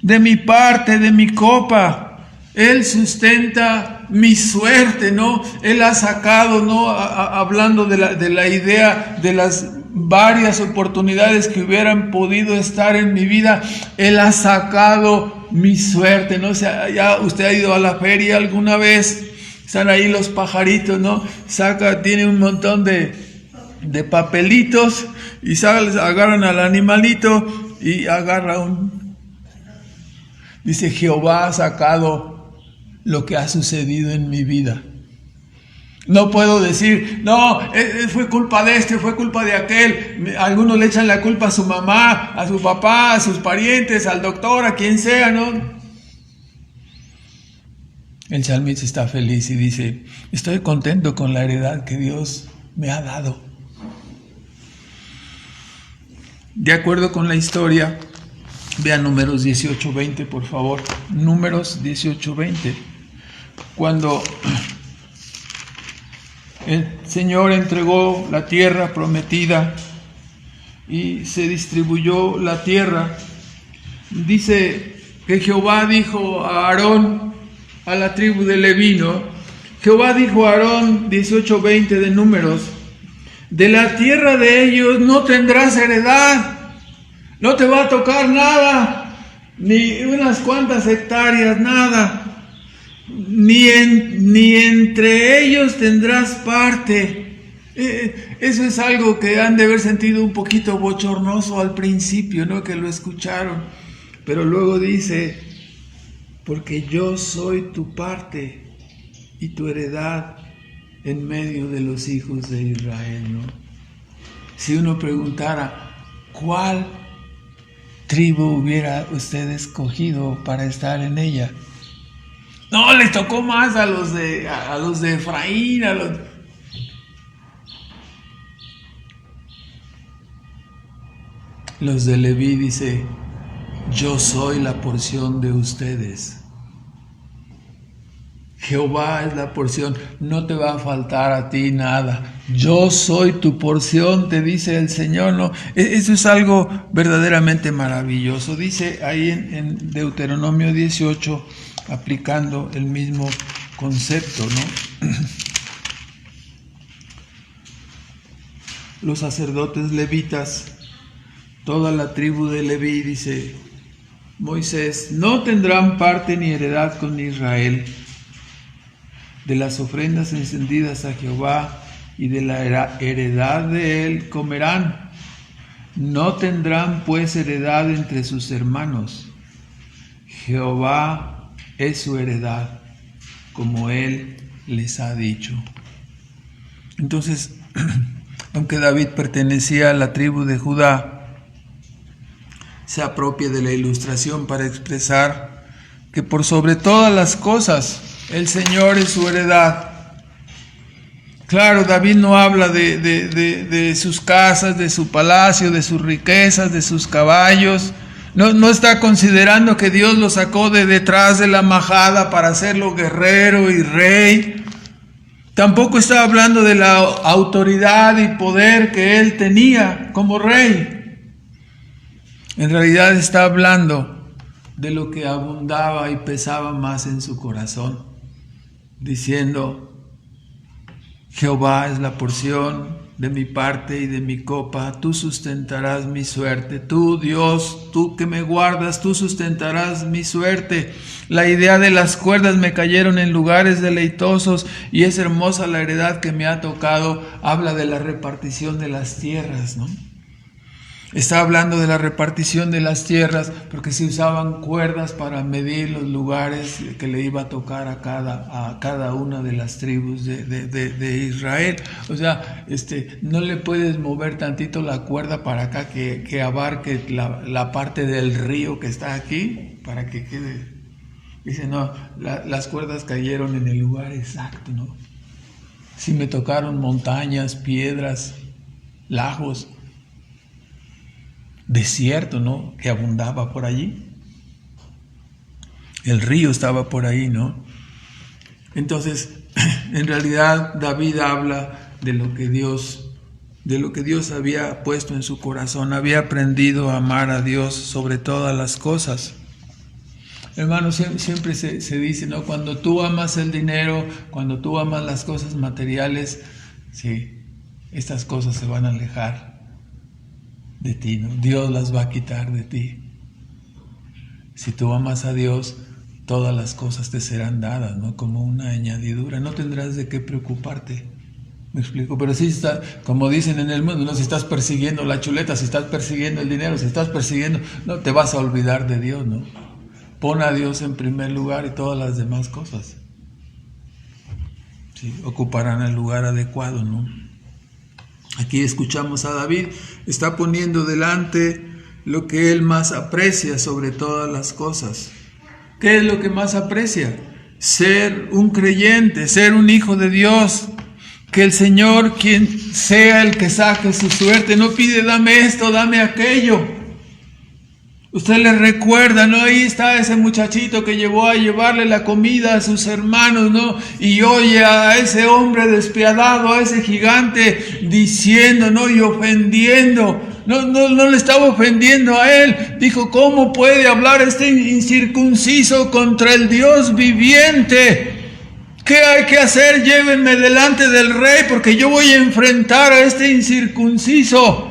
de mi parte, de mi copa. Él sustenta mi suerte, ¿no? Él ha sacado, ¿no? Hablando de la idea de las varias oportunidades que hubieran podido estar en mi vida, Él ha sacado mi suerte, ¿no? O sea, ya usted ha ido a la feria alguna vez, están ahí los pajaritos, ¿no? Tiene un montón de papelitos y agarran al animalito y agarra dice, Jehová ha sacado lo que ha sucedido en mi vida. No puedo decir, no, fue culpa de fue culpa de aquel. Algunos le echan la culpa a su mamá, a su papá, a sus parientes, al doctor, a quien sea, ¿no? El salmista está feliz y dice, estoy contento con la heredad que Dios me ha dado. De acuerdo con la historia, vean Números 18:20, por favor. Números 18:20. Cuando el Señor entregó la tierra prometida y se distribuyó la tierra, dice que Jehová dijo a Aarón, a la tribu de Leví, ¿no? Jehová dijo a Aarón, 18:20 de Números, de la tierra de ellos no tendrás heredad, no te va a tocar nada, ni unas cuantas hectáreas, nada. Ni entre ellos tendrás parte. Eso es algo que han de haber sentido un poquito bochornoso al principio, ¿no? Que lo escucharon. Pero luego dice, porque yo soy tu parte y tu heredad en medio de los hijos de Israel, ¿no? Si uno preguntara, ¿cuál tribu hubiera usted escogido para estar en ella? No, les tocó más a los de Efraín, los de Leví. Dice, yo soy la porción de ustedes. Jehová es la porción, no te va a faltar a ti nada. Yo soy tu porción, te dice el Señor, ¿no? Eso es algo verdaderamente maravilloso. Dice ahí en Deuteronomio 18, aplicando el mismo concepto, ¿no? Los sacerdotes levitas, toda la tribu de Leví, dice, Moisés: no tendrán parte ni heredad con Israel. De las ofrendas encendidas a Jehová y de la heredad de él comerán. No tendrán pues heredad entre sus hermanos. Jehová es su heredad, como él les ha dicho. Entonces, aunque David pertenecía a la tribu de Judá, se apropia de la ilustración para expresar que por sobre todas las cosas el Señor es su heredad. Claro, David no habla de sus casas, de su palacio, de sus riquezas, de sus caballos. No está considerando que Dios lo sacó de detrás de la majada para hacerlo guerrero y rey. Tampoco está hablando de la autoridad y poder que él tenía como rey. En realidad está hablando de lo que abundaba y pesaba más en su corazón, diciendo: Jehová es la porción de mi parte y de mi copa, tú sustentarás mi suerte. Tú, Dios, tú que me guardas, tú sustentarás mi suerte. La idea de las cuerdas me cayeron en lugares deleitosos y es hermosa la heredad que me ha tocado. Habla de la repartición de las tierras, ¿no? Está hablando de la repartición de las tierras, porque se usaban cuerdas para medir los lugares que le iba a tocar a cada una de las tribus de Israel. O sea, no le puedes mover tantito la cuerda para acá que abarque la parte del río que está aquí, para que quede. Dice, no, las cuerdas cayeron en el lugar exacto, ¿no? Si me tocaron montañas, piedras, lagos, desierto, ¿no?, que abundaba por allí. El río estaba por ahí, ¿no? Entonces, en realidad David habla de lo que Dios había puesto en su corazón. Había aprendido a amar a Dios sobre todas las cosas. Hermanos, siempre se dice, ¿no?, cuando tú amas el dinero, cuando tú amas las cosas materiales, sí, estas cosas se van a alejar de ti, ¿no? Dios las va a quitar de ti. Si tú amas a Dios, todas las cosas te serán dadas, ¿no?, como una añadidura. No tendrás de qué preocuparte. ¿Me explico? Pero si está, como dicen en el mundo, ¿no?, si estás persiguiendo la chuleta, si estás persiguiendo el dinero, si estás persiguiendo, no te vas a olvidar de Dios, ¿no? Pon a Dios en primer lugar y todas las demás cosas, sí, ocuparán el lugar adecuado, ¿no? Aquí escuchamos a David, está poniendo delante lo que él más aprecia sobre todas las cosas. ¿Qué es lo que más aprecia? Ser un creyente, ser un hijo de Dios. Que el Señor, quien sea el que saque su suerte, no pide dame esto, dame aquello. Usted le recuerda, ¿no? Ahí está ese muchachito que llevó a llevarle la comida a sus hermanos, ¿no? Y oye a ese hombre despiadado, a ese gigante, diciendo, ¿no?, y ofendiendo. No le estaba ofendiendo a él. Dijo, ¿cómo puede hablar este incircunciso contra el Dios viviente? ¿Qué hay que hacer? Llévenme delante del rey, porque yo voy a enfrentar a este incircunciso.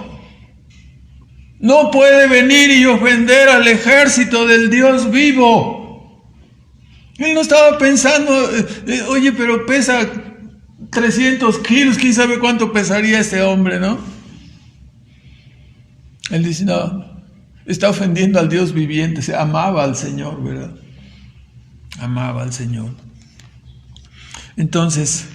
No puede venir y ofender al ejército del Dios vivo. Él no estaba pensando, oye, pero pesa 300 kilos, quién sabe cuánto pesaría este hombre, ¿no? Él dice, no, está ofendiendo al Dios viviente. Se amaba al Señor, ¿verdad? Amaba al Señor. Entonces,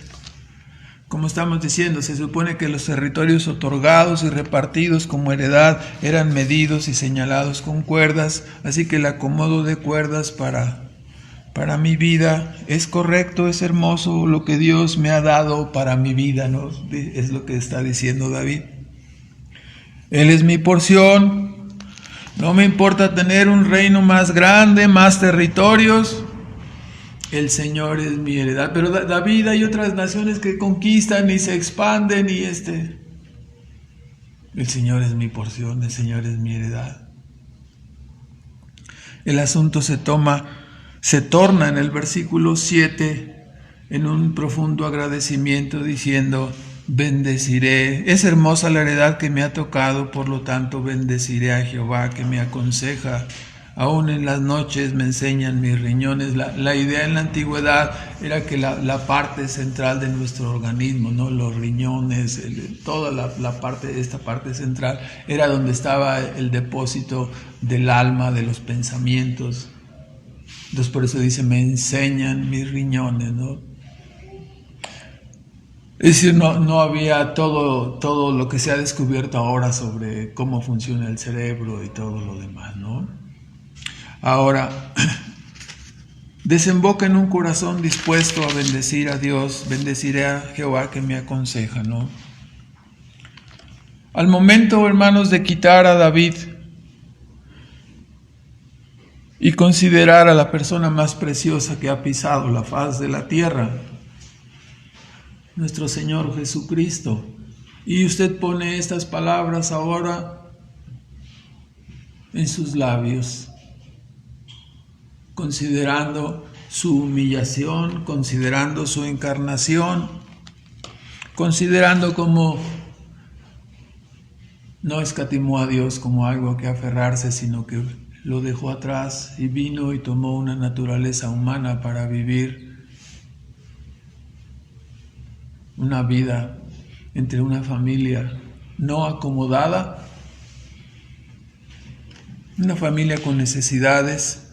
como estamos diciendo, se supone que los territorios otorgados y repartidos como heredad eran medidos y señalados con cuerdas, así que el acomodo de cuerdas para mi vida es correcto, es hermoso lo que Dios me ha dado para mi vida, ¿no? Es lo que está diciendo David. Él es mi porción, no me importa tener un reino más grande, más territorios. El Señor es mi heredad. Pero David, hay otras naciones que conquistan y se expanden y el Señor es mi porción, el Señor es mi heredad. El asunto se torna en el versículo 7 en un profundo agradecimiento diciendo, bendeciré. Es hermosa la heredad que me ha tocado, por lo tanto bendeciré a Jehová que me aconseja. aún en las noches me enseñan mis riñones. La idea en la antigüedad era que la parte central de nuestro organismo, ¿no? Los riñones, toda esta parte central, era donde estaba el depósito del alma, de los pensamientos. Entonces por eso dice, me enseñan mis riñones, ¿no? Es decir, no había todo lo que se ha descubierto ahora sobre cómo funciona el cerebro y todo lo demás, ¿no? Ahora, desemboca en un corazón dispuesto a bendecir a Dios, bendeciré a Jehová que me aconseja, ¿no? Al momento, hermanos, de quitar a David y considerar a la persona más preciosa que ha pisado la faz de la tierra, nuestro Señor Jesucristo, y usted pone estas palabras ahora en sus labios, considerando su humillación, considerando su encarnación, considerando cómo no escatimó a Dios como algo que aferrarse, sino que lo dejó atrás y vino y tomó una naturaleza humana para vivir una vida entre una familia no acomodada, una familia con necesidades,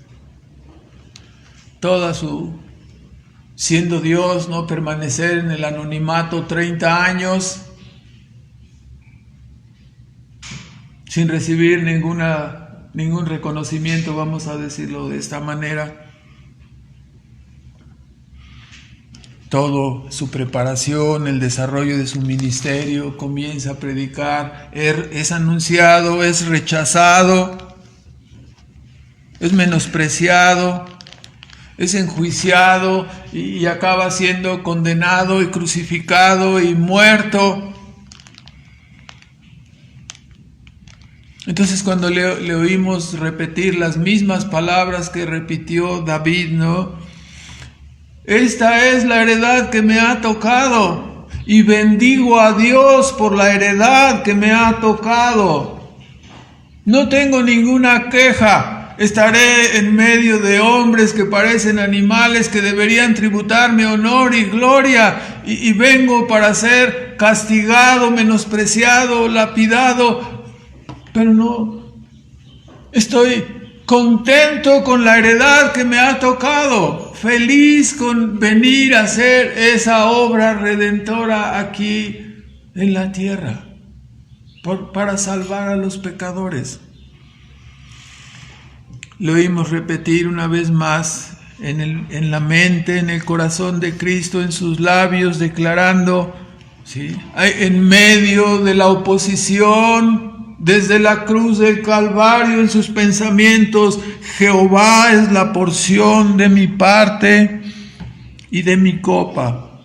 siendo Dios, no permanecer en el anonimato 30 años sin recibir ningún reconocimiento, vamos a decirlo de esta manera. Todo su preparación, el desarrollo de su ministerio, comienza a predicar, es anunciado, es rechazado, es menospreciado, es enjuiciado y acaba siendo condenado y crucificado y muerto. Entonces cuando le oímos repetir las mismas palabras que repitió David, ¿no? Esta es la heredad que me ha tocado y bendigo a Dios por la heredad que me ha tocado. No tengo ninguna queja. Estaré en medio de hombres que parecen animales que deberían tributarme honor y gloria y vengo para ser castigado, menospreciado, lapidado, pero no, estoy contento con la heredad que me ha tocado, feliz con venir a hacer esa obra redentora aquí en la tierra, para salvar a los pecadores. Lo oímos repetir una vez más en la mente, en el corazón de Cristo, en sus labios, declarando, ¿sí? En medio de la oposición, desde la cruz del Calvario, en sus pensamientos, Jehová es la porción de mi parte y de mi copa.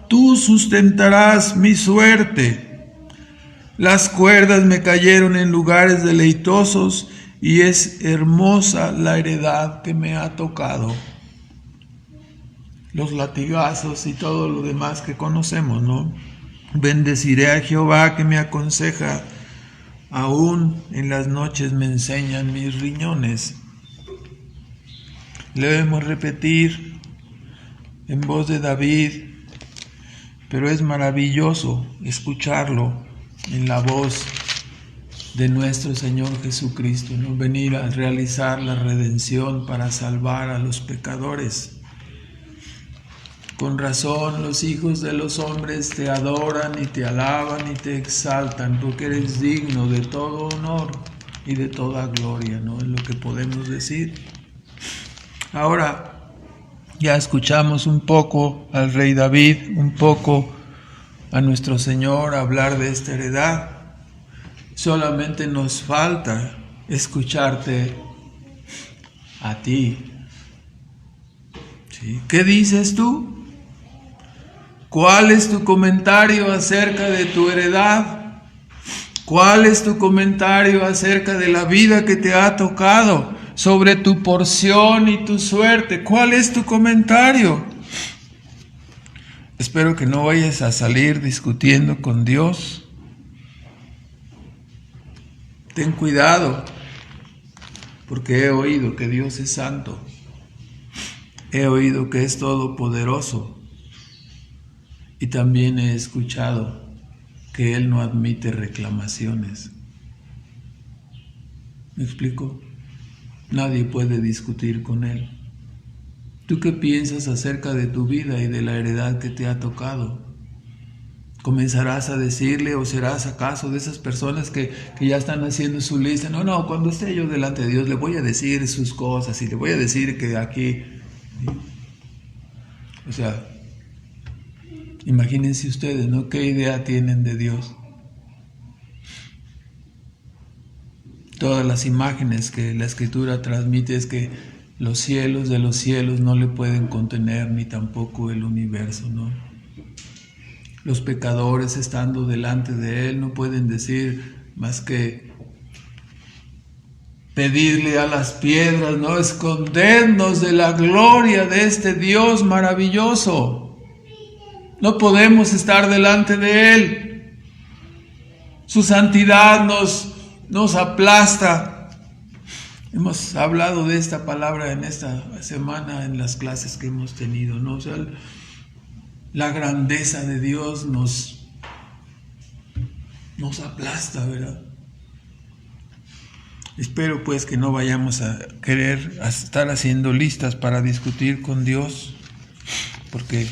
Tú sustentarás mi suerte. Las cuerdas me cayeron en lugares deleitosos y es hermosa la heredad que me ha tocado. Los latigazos y todo lo demás que conocemos, ¿no? Bendeciré a Jehová que me aconseja. Aún en las noches me enseñan mis riñones. Le debemos repetir en voz de David, pero es maravilloso escucharlo en la voz de nuestro Señor Jesucristo, ¿no? Venir a realizar la redención para salvar a los pecadores. Con razón los hijos de los hombres te adoran y te alaban y te exaltan, porque eres digno de todo honor y de toda gloria, ¿no? Es lo que podemos decir. Ahora ya escuchamos un poco al rey David, un poco a nuestro Señor hablar de esta heredad. Solamente nos falta escucharte a ti. ¿Sí? ¿Qué dices tú? ¿Cuál es tu comentario acerca de tu heredad? ¿Cuál es tu comentario acerca de la vida que te ha tocado? Sobre tu porción y tu suerte. ¿Cuál es tu comentario? Espero que no vayas a salir discutiendo con Dios. Ten cuidado, porque he oído que Dios es santo, he oído que es todopoderoso y también he escuchado que Él no admite reclamaciones. ¿Me explico? Nadie puede discutir con Él. ¿Tú qué piensas acerca de tu vida y de la heredad que te ha tocado? ¿Comenzarás a decirle o serás acaso de esas personas que ya están haciendo su lista? No, cuando esté yo delante de Dios le voy a decir sus cosas y le voy a decir que aquí... O sea, imagínense ustedes, ¿no? ¿Qué idea tienen de Dios? Todas las imágenes que la Escritura transmite es que los cielos de los cielos no le pueden contener, ni tampoco el universo, ¿no? Los pecadores estando delante de Él no pueden decir más que pedirle a las piedras, ¿no? Escondernos de la gloria de este Dios maravilloso. No podemos estar delante de Él. Su santidad nos aplasta. Hemos hablado de esta palabra en esta semana en las clases que hemos tenido, ¿no? O sea, la grandeza de Dios nos aplasta, ¿verdad? Espero pues que no vayamos a querer estar haciendo listas para discutir con Dios, porque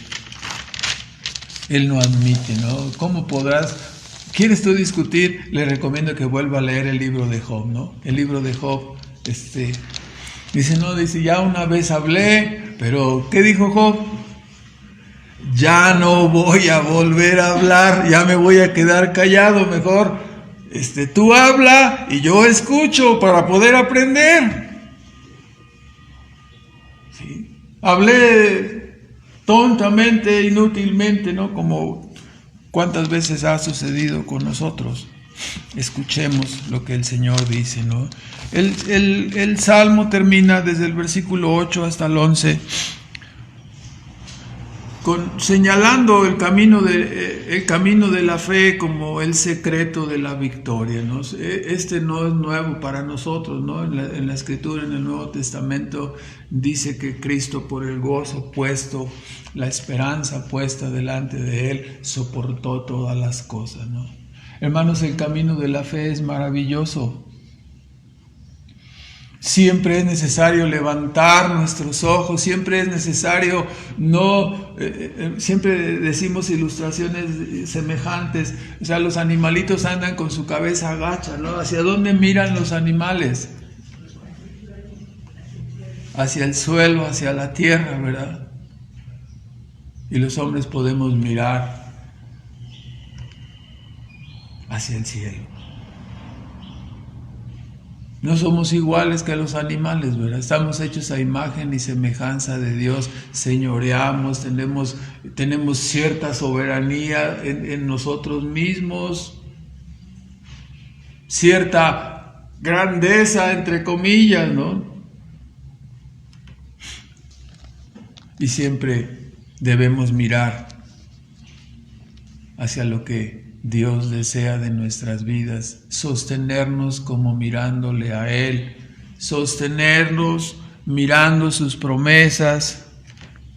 Él no admite, ¿no? ¿Cómo podrás? ¿Quieres tú discutir? Le recomiendo que vuelva a leer el libro de Job, ¿no? El libro de Job, dice, ya una vez hablé, pero ¿qué dijo Job? Ya no voy a volver a hablar, ya me voy a quedar callado, mejor, tú habla y yo escucho para poder aprender. ¿Sí? Hablé tontamente, inútilmente, ¿no? Como cuántas veces ha sucedido con nosotros. Escuchemos lo que el Señor dice, ¿no? El Salmo termina desde el versículo 8 hasta el 11, señalando el camino de la fe como el secreto de la victoria, ¿no? Este no es nuevo para nosotros, ¿no? En la Escritura, en el Nuevo Testamento, dice que Cristo, por el gozo puesto, la esperanza puesta delante de Él, soportó todas las cosas, ¿no? Hermanos, el camino de la fe es maravilloso. Siempre es necesario levantar nuestros ojos, siempre es necesario siempre decimos ilustraciones semejantes, o sea, los animalitos andan con su cabeza agacha, ¿no? ¿Hacia dónde miran los animales? Hacia el suelo, hacia la tierra, ¿verdad? Y los hombres podemos mirar hacia el cielo. No somos iguales que los animales, ¿verdad? Estamos hechos a imagen y semejanza de Dios, señoreamos, tenemos cierta soberanía en nosotros mismos, cierta grandeza, entre comillas, ¿no? Y siempre debemos mirar hacia lo que Dios desea de nuestras vidas, sostenernos como mirándole a Él, sostenernos mirando sus promesas,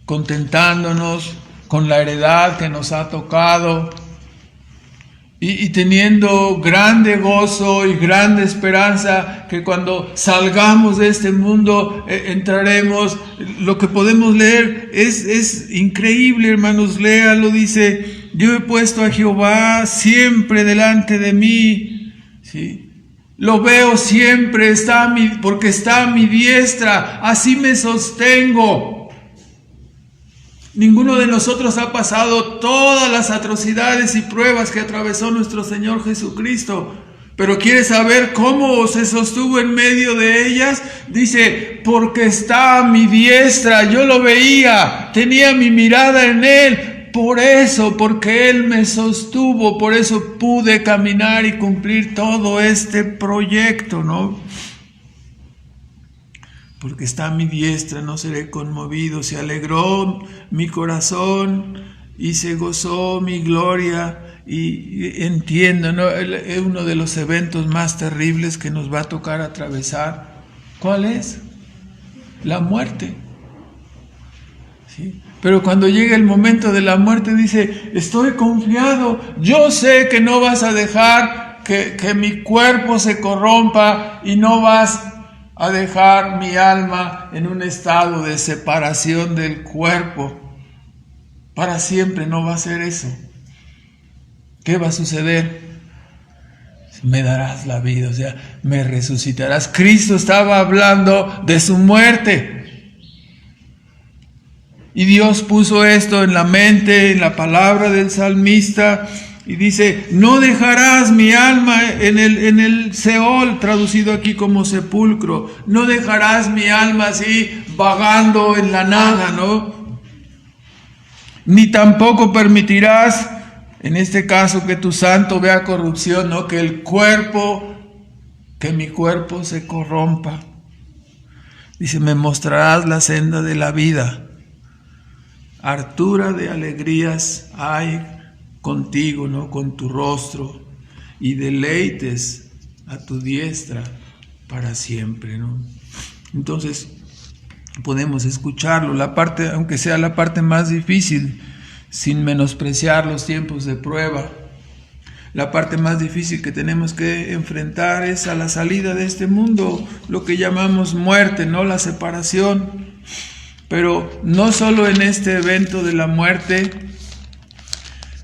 contentándonos con la heredad que nos ha tocado y teniendo grande gozo y grande esperanza que cuando salgamos de este mundo entraremos. Lo que podemos leer es increíble, hermanos, léalo, dice: yo he puesto a Jehová siempre delante de mí, ¿sí? Lo veo siempre, porque está a mi diestra, así me sostengo. Ninguno de nosotros ha pasado todas las atrocidades y pruebas que atravesó nuestro Señor Jesucristo, pero ¿quiere saber cómo se sostuvo en medio de ellas? Dice: porque está a mi diestra, yo lo veía, tenía mi mirada en Él. Por eso, porque Él me sostuvo, por eso pude caminar y cumplir todo este proyecto, ¿no? Porque está a mi diestra, no seré conmovido. Se alegró mi corazón y se gozó mi gloria. Y entiendo, ¿no? Es uno de los eventos más terribles que nos va a tocar atravesar. ¿Cuál es? La muerte. ¿Sí? Pero cuando llega el momento de la muerte dice, estoy confiado, yo sé que no vas a dejar que mi cuerpo se corrompa y no vas a dejar mi alma en un estado de separación del cuerpo. Para siempre no va a ser eso. ¿Qué va a suceder? Me darás la vida, o sea, me resucitarás. Cristo estaba hablando de su muerte. Y Dios puso esto en la mente, en la palabra del salmista, y dice, no dejarás mi alma en el Seol, traducido aquí como sepulcro, no dejarás mi alma así vagando en la nada, ¿no? Ni tampoco permitirás, en este caso, que tu santo vea corrupción, ¿no? Que mi cuerpo se corrompa. Dice, me mostrarás la senda de la vida. Hartura de alegrías hay contigo, ¿no? Con tu rostro, y deleites a tu diestra para siempre, ¿no? Entonces, podemos escucharlo, la parte, aunque sea la parte más difícil, sin menospreciar los tiempos de prueba. La parte más difícil que tenemos que enfrentar es a la salida de este mundo, lo que llamamos muerte, ¿no? La separación. Pero no solo en este evento de la muerte,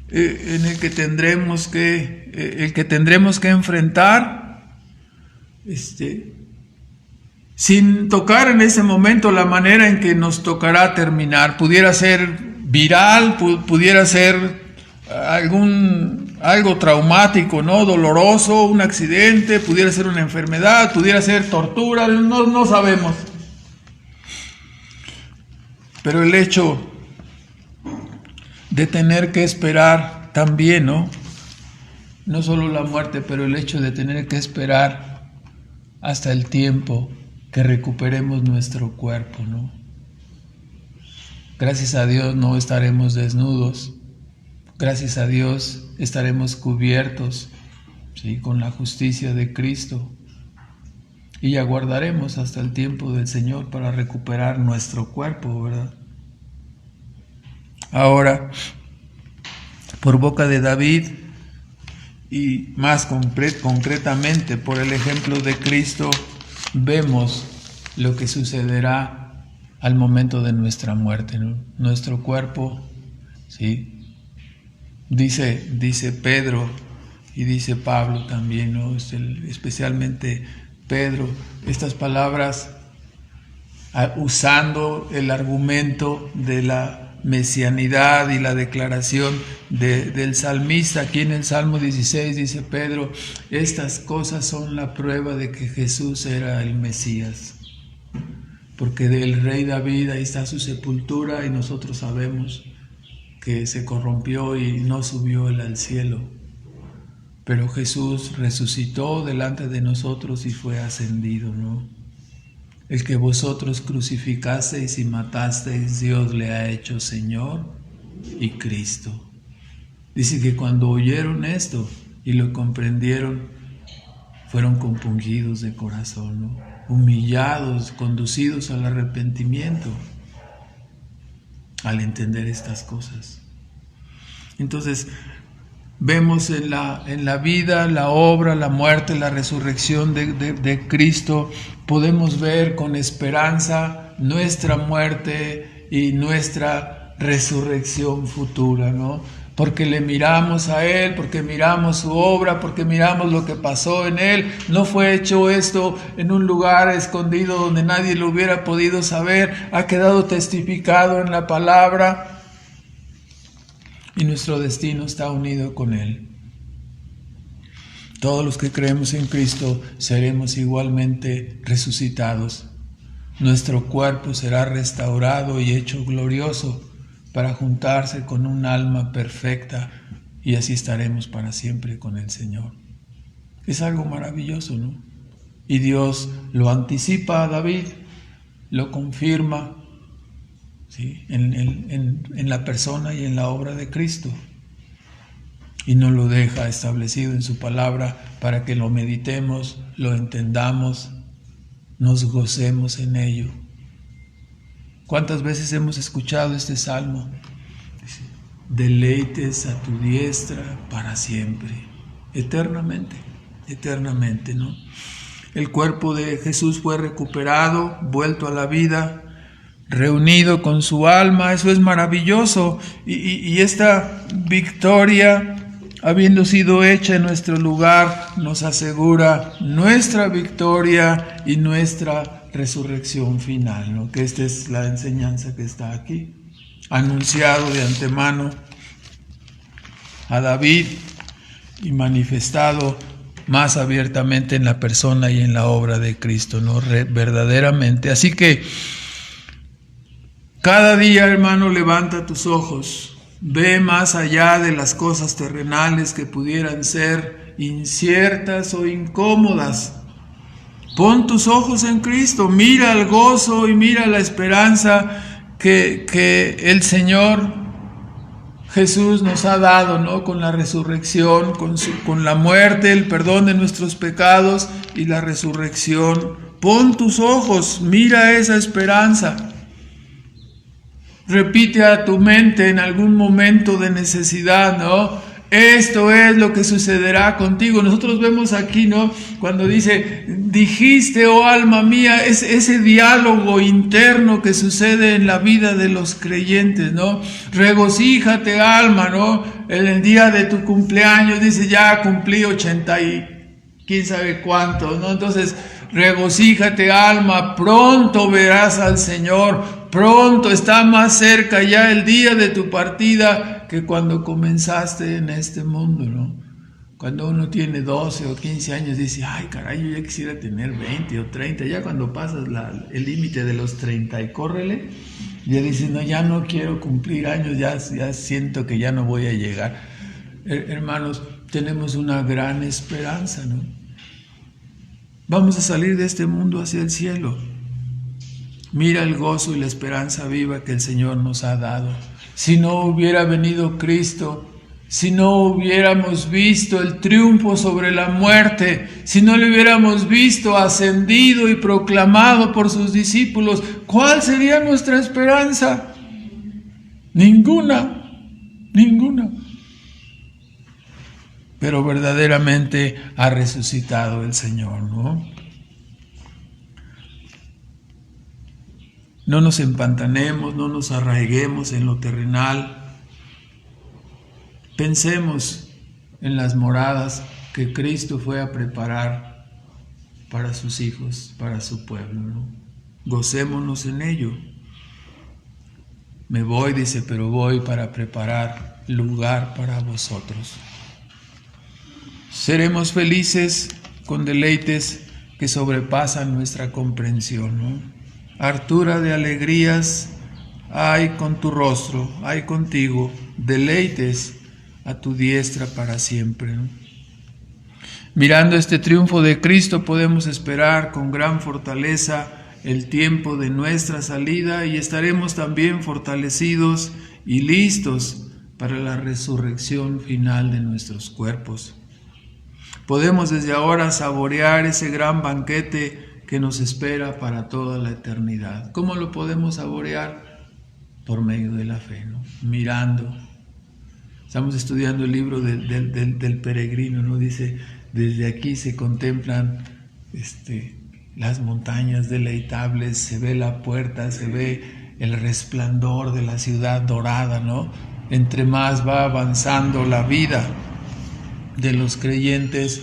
en el que tendremos que enfrentar, sin tocar en ese momento la manera en que nos tocará terminar. Pudiera ser viral, pudiera ser algo traumático, ¿no? Doloroso, un accidente, pudiera ser una enfermedad, pudiera ser tortura, no sabemos. Pero el hecho de tener que esperar también, ¿no? No solo la muerte, pero el hecho de tener que esperar hasta el tiempo que recuperemos nuestro cuerpo, ¿no? Gracias a Dios no estaremos desnudos. Gracias a Dios estaremos cubiertos, ¿sí? Con la justicia de Cristo. Y aguardaremos hasta el tiempo del Señor para recuperar nuestro cuerpo, ¿verdad? Ahora, por boca de David, y más concretamente por el ejemplo de Cristo, vemos lo que sucederá al momento de nuestra muerte, ¿no? Nuestro cuerpo, ¿sí? Dice Pedro y dice Pablo también, ¿no? Especialmente Pedro, estas palabras usando el argumento de la mesianidad y la declaración del salmista. Aquí en el Salmo 16 dice Pedro, estas cosas son la prueba de que Jesús era el Mesías, porque del rey David ahí está su sepultura y nosotros sabemos que se corrompió y no subió él al cielo, pero Jesús resucitó delante de nosotros y fue ascendido, ¿no? El que vosotros crucificasteis y matasteis, Dios le ha hecho Señor y Cristo. Dice que cuando oyeron esto y lo comprendieron, fueron compungidos de corazón, ¿no? Humillados, conducidos al arrepentimiento, al entender estas cosas. Entonces, vemos en la vida, la obra, la muerte, la resurrección de Cristo. Podemos ver con esperanza nuestra muerte y nuestra resurrección futura, ¿no? Porque le miramos a Él, porque miramos su obra, porque miramos lo que pasó en Él. No fue hecho esto en un lugar escondido donde nadie lo hubiera podido saber. Ha quedado testificado en la palabra y nuestro destino está unido con Él. Todos los que creemos en Cristo seremos igualmente resucitados. Nuestro cuerpo será restaurado y hecho glorioso para juntarse con un alma perfecta, y así estaremos para siempre con el Señor. Es algo maravilloso, ¿no? Y Dios lo anticipa a David, lo confirma, ¿sí? en la persona y en la obra de Cristo. Y nos lo deja establecido en su palabra para que lo meditemos, lo entendamos, nos gocemos en ello. ¿Cuántas veces hemos escuchado este salmo? Dice, deleites a tu diestra para siempre, eternamente, eternamente, ¿no? El cuerpo de Jesús fue recuperado, vuelto a la vida, reunido con su alma. Eso es maravilloso. Y esta victoria, habiendo sido hecha en nuestro lugar, nos asegura nuestra victoria y nuestra resurrección final, ¿no? Que esta es la enseñanza que está aquí, anunciado de antemano a David y manifestado más abiertamente en la persona y en la obra de Cristo, ¿no? Verdaderamente. Así que cada día, hermano, levanta tus ojos, ve más allá de las cosas terrenales que pudieran ser inciertas o incómodas. Pon tus ojos en Cristo, mira el gozo y mira la esperanza que el Señor Jesús nos ha dado, ¿no? Con la resurrección, con la muerte, el perdón de nuestros pecados y la resurrección. Pon tus ojos, mira esa esperanza. Repite a tu mente en algún momento de necesidad, ¿no? Esto es lo que sucederá contigo. Nosotros vemos aquí, ¿no? Cuando dice, dijiste, oh alma mía, es ese diálogo interno que sucede en la vida de los creyentes, ¿no? Regocíjate, alma, ¿no? En el día de tu cumpleaños, dice, ya cumplí 80 y quién sabe cuánto, ¿no? Entonces, regocíjate, alma, pronto verás al Señor, pronto está más cerca ya el día de tu partida que cuando comenzaste en este mundo, ¿no? Cuando uno tiene 12 o 15 años dice, ay caray, yo ya quisiera tener 20 o 30, ya cuando pasas el límite de los 30 y córrele, ya dices, no, ya no quiero cumplir años, ya siento que ya no voy a llegar. Hermanos, tenemos una gran esperanza, ¿no? Vamos a salir de este mundo hacia el cielo. Mira el gozo y la esperanza viva que el Señor nos ha dado. Si no hubiera venido Cristo, si no hubiéramos visto el triunfo sobre la muerte, si no le hubiéramos visto ascendido y proclamado por sus discípulos, ¿cuál sería nuestra esperanza? Ninguna, ninguna. Pero verdaderamente ha resucitado el Señor, ¿no? No nos empantanemos, no nos arraiguemos en lo terrenal. Pensemos en las moradas que Cristo fue a preparar para sus hijos, para su pueblo, ¿no? Gocémonos en ello. Me voy, dice, pero voy para preparar lugar para vosotros. Seremos felices con deleites que sobrepasan nuestra comprensión, ¿no? Hartura de alegrías hay con tu rostro, hay contigo, deleites a tu diestra para siempre, ¿no? Mirando este triunfo de Cristo podemos esperar con gran fortaleza el tiempo de nuestra salida y estaremos también fortalecidos y listos para la resurrección final de nuestros cuerpos. Podemos desde ahora saborear ese gran banquete que nos espera para toda la eternidad. ¿Cómo lo podemos saborear? Por medio de la fe, ¿no? Mirando. Estamos estudiando el libro del peregrino, ¿no? Dice, desde aquí se contemplan las montañas deleitables, se ve la puerta, se ve el resplandor de la ciudad dorada, ¿no? Entre más va avanzando la vida de los creyentes,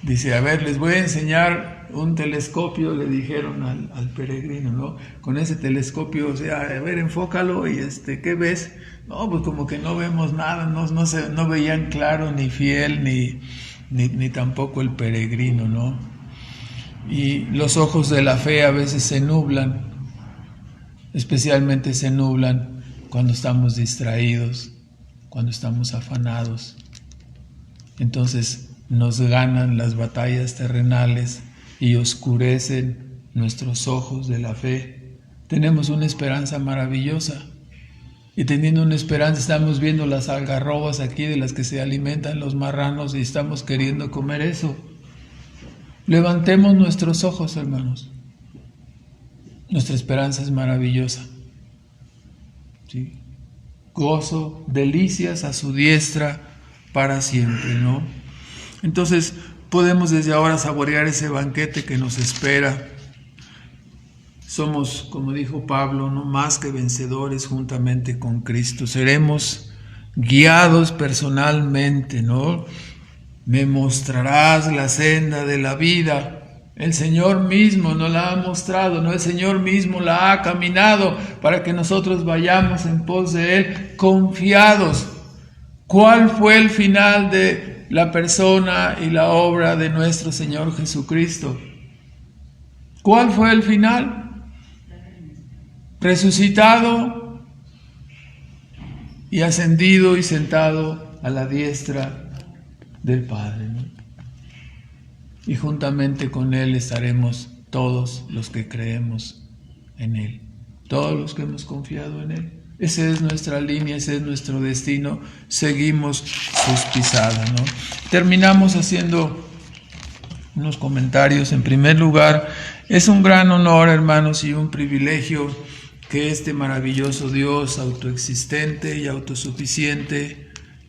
dice, a ver, les voy a enseñar un telescopio, le dijeron al peregrino, ¿no? Con ese telescopio, o sea, a ver, enfócalo y ¿qué ves? No, pues como que no vemos nada, no veían claro ni fiel ni tampoco el peregrino, ¿no? Y los ojos de la fe a veces se nublan, especialmente se nublan cuando estamos distraídos, cuando estamos afanados. Entonces nos ganan las batallas terrenales y oscurecen nuestros ojos de la fe. Tenemos una esperanza maravillosa y teniendo una esperanza estamos viendo las algarrobas aquí de las que se alimentan los marranos y estamos queriendo comer eso. Levantemos nuestros ojos, hermanos. Nuestra esperanza es maravillosa. ¿Sí? Gozo, delicias a su diestra para siempre, ¿no? Entonces podemos desde ahora saborear ese banquete que nos espera. Somos, como dijo Pablo, no más que vencedores juntamente con Cristo. Seremos guiados personalmente, ¿no? Me mostrarás la senda de la vida. El Señor mismo nos la ha mostrado, ¿no? El Señor mismo la ha caminado para que nosotros vayamos en pos de Él confiados. ¿Cuál fue el final de la persona y la obra de nuestro Señor Jesucristo? ¿Cuál fue el final? Resucitado y ascendido y sentado a la diestra del Padre, ¿no? Y juntamente con Él estaremos todos los que creemos en Él, todos los que hemos confiado en Él. Esa es nuestra línea, ese es nuestro destino, seguimos sus pisadas, ¿no? Terminamos haciendo unos comentarios. En primer lugar, es un gran honor, hermanos, y un privilegio que este maravilloso Dios autoexistente y autosuficiente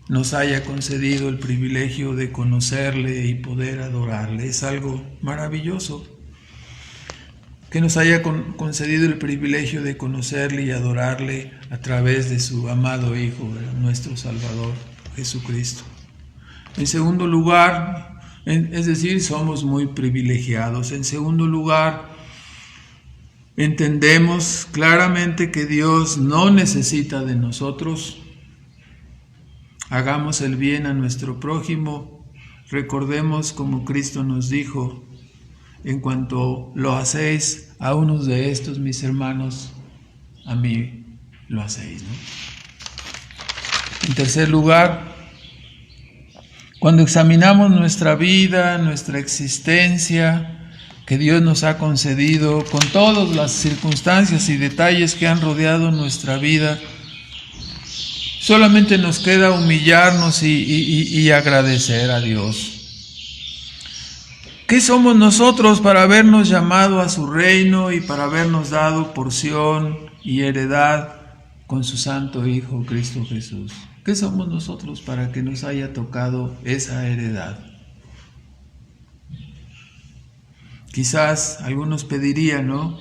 nos haya concedido el privilegio de conocerle y poder adorarle. Es algo maravilloso que nos haya concedido el privilegio de conocerle y adorarle a través de su amado Hijo, nuestro Salvador, Jesucristo. En segundo lugar, es decir, somos muy privilegiados. En segundo lugar, entendemos claramente que Dios no necesita de nosotros. Hagamos el bien a nuestro prójimo. Recordemos como Cristo nos dijo: en cuanto lo hacéis a unos de estos mis hermanos, a mí lo hacéis, ¿no? En tercer lugar, cuando examinamos nuestra vida, nuestra existencia que Dios nos ha concedido, con todas las circunstancias y detalles que han rodeado nuestra vida, solamente nos queda humillarnos y agradecer a Dios. ¿Qué somos nosotros para habernos llamado a su reino y para habernos dado porción y heredad con su santo Hijo Cristo Jesús? ¿Qué somos nosotros para que nos haya tocado esa heredad? Quizás algunos pedirían, ¿no?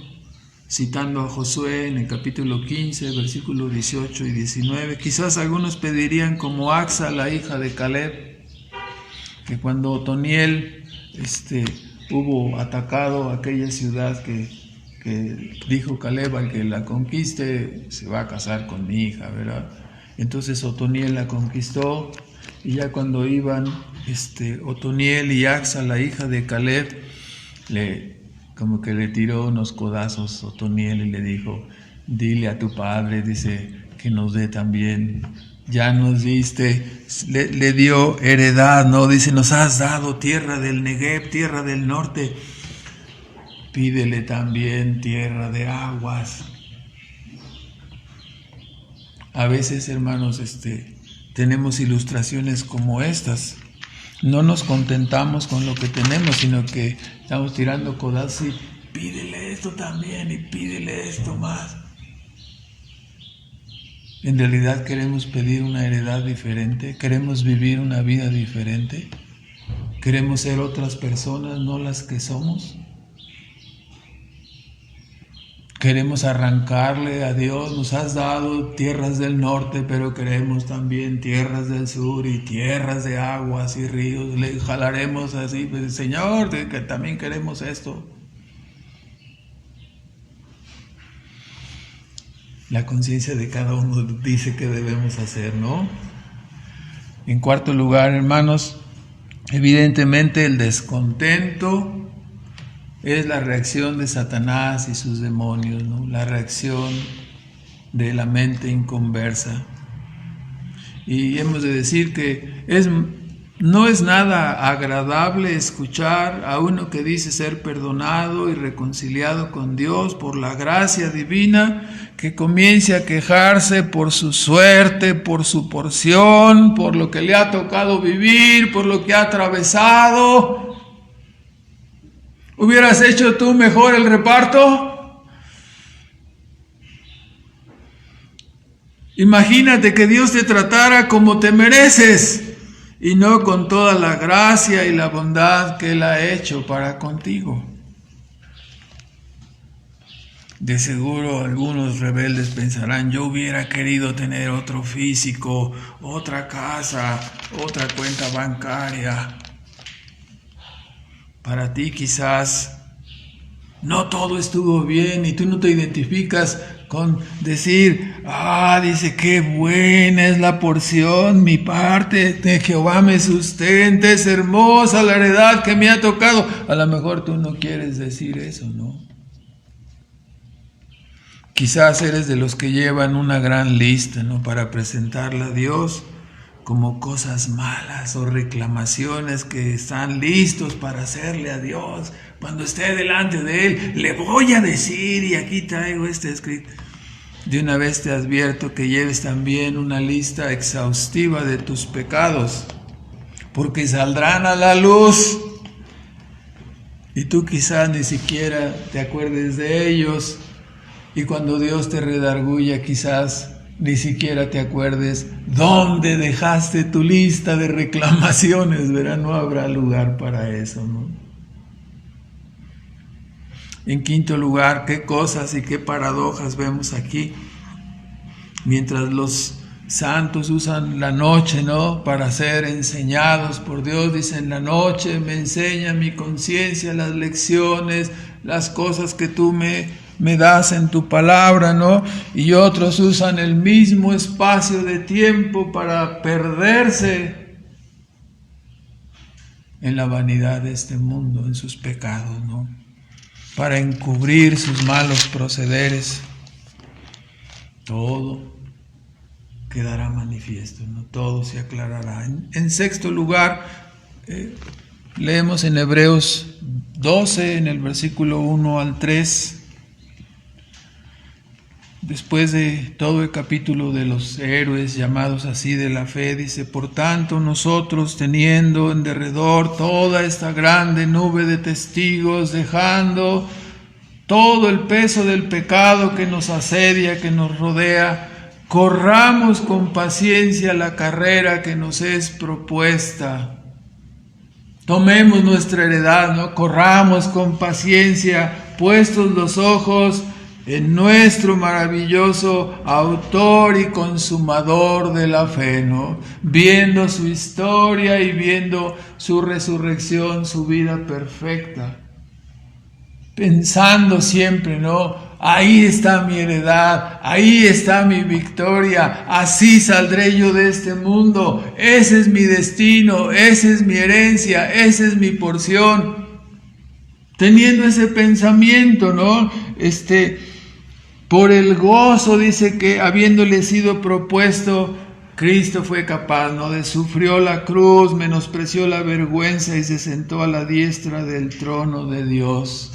Citando a Josué en el capítulo 15, versículos 18 y 19, quizás algunos pedirían como Axa, la hija de Caleb, que cuando Otoniel hubo atacado aquella ciudad que dijo Caleb: al que la conquiste se va a casar con mi hija, ¿verdad? Entonces Otoniel la conquistó, y ya cuando iban Otoniel y Axa, la hija de Caleb, como que le tiró unos codazos Otoniel y le dijo: dile a tu padre, dice, que nos dé también. Ya nos diste, le dio heredad, ¿no? Dice: nos has dado tierra del Negev, tierra del norte. Pídele también tierra de aguas. A veces, hermanos, tenemos ilustraciones como estas. No nos contentamos con lo que tenemos, sino que estamos tirando codazos y pídele esto también y pídele esto más. En realidad queremos pedir una heredad diferente, queremos vivir una vida diferente, queremos ser otras personas, no las que somos. Queremos arrancarle a Dios: nos has dado tierras del norte, pero queremos también tierras del sur y tierras de aguas y ríos. Le jalaremos así: pues, Señor, que también queremos esto. La conciencia de cada uno dice que debemos hacer, ¿no? En cuarto lugar, hermanos, evidentemente el descontento es la reacción de Satanás y sus demonios, ¿no? La reacción de la mente inconversa. Y hemos de decir que no es nada agradable escuchar a uno que dice ser perdonado y reconciliado con Dios por la gracia divina, que comience a quejarse por su suerte, por su porción, por lo que le ha tocado vivir, por lo que ha atravesado. ¿Hubieras hecho tú mejor el reparto? Imagínate que Dios te tratara como te mereces y no con toda la gracia y la bondad que Él ha hecho para contigo. De seguro algunos rebeldes pensarán: yo hubiera querido tener otro físico, otra casa, otra cuenta bancaria. Para ti quizás no todo estuvo bien y tú no te identificas con decir: dice, qué buena es la porción, mi parte de Jehová me sustenta, es hermosa la heredad que me ha tocado. A lo mejor tú no quieres decir eso, ¿no? Quizás eres de los que llevan una gran lista, ¿no?, para presentarla a Dios como cosas malas o reclamaciones que están listos para hacerle a Dios. Cuando esté delante de Él, le voy a decir, y aquí traigo este escrito. De una vez te advierto que lleves también una lista exhaustiva de tus pecados, porque saldrán a la luz y tú quizás ni siquiera te acuerdes de ellos. Y cuando Dios te redarguya, quizás ni siquiera te acuerdes dónde dejaste tu lista de reclamaciones, ¿verdad? No habrá lugar para eso, ¿no? En quinto lugar, qué cosas y qué paradojas vemos aquí. Mientras los santos usan la noche, ¿no?, para ser enseñados por Dios, dicen: la noche me enseña mi conciencia, las lecciones, las cosas que tú me das en tu palabra, ¿no? Y otros usan el mismo espacio de tiempo para perderse en la vanidad de este mundo, en sus pecados, ¿no?, para encubrir sus malos procederes. Todo quedará manifiesto, ¿no? Todo se aclarará. En sexto lugar, leemos en Hebreos 12, en el versículo 1 al 3, después de todo el capítulo de los héroes llamados así de la fe, dice: por tanto nosotros, teniendo en derredor toda esta grande nube de testigos, dejando todo el peso del pecado que nos asedia, que nos rodea, corramos con paciencia la carrera que nos es propuesta. Tomemos nuestra heredad, ¿no? Corramos con paciencia, puestos los ojos en nuestro maravilloso autor y consumador de la fe, ¿no? Viendo su historia y viendo su resurrección, su vida perfecta. Pensando siempre, ¿no? Ahí está mi heredad, ahí está mi victoria, así saldré yo de este mundo, ese es mi destino, esa es mi herencia, esa es mi porción. Teniendo ese pensamiento, ¿no? Por el gozo, dice que habiéndole sido propuesto, Cristo fue capaz, ¿no?, de sufrió la cruz, menospreció la vergüenza y se sentó a la diestra del trono de Dios.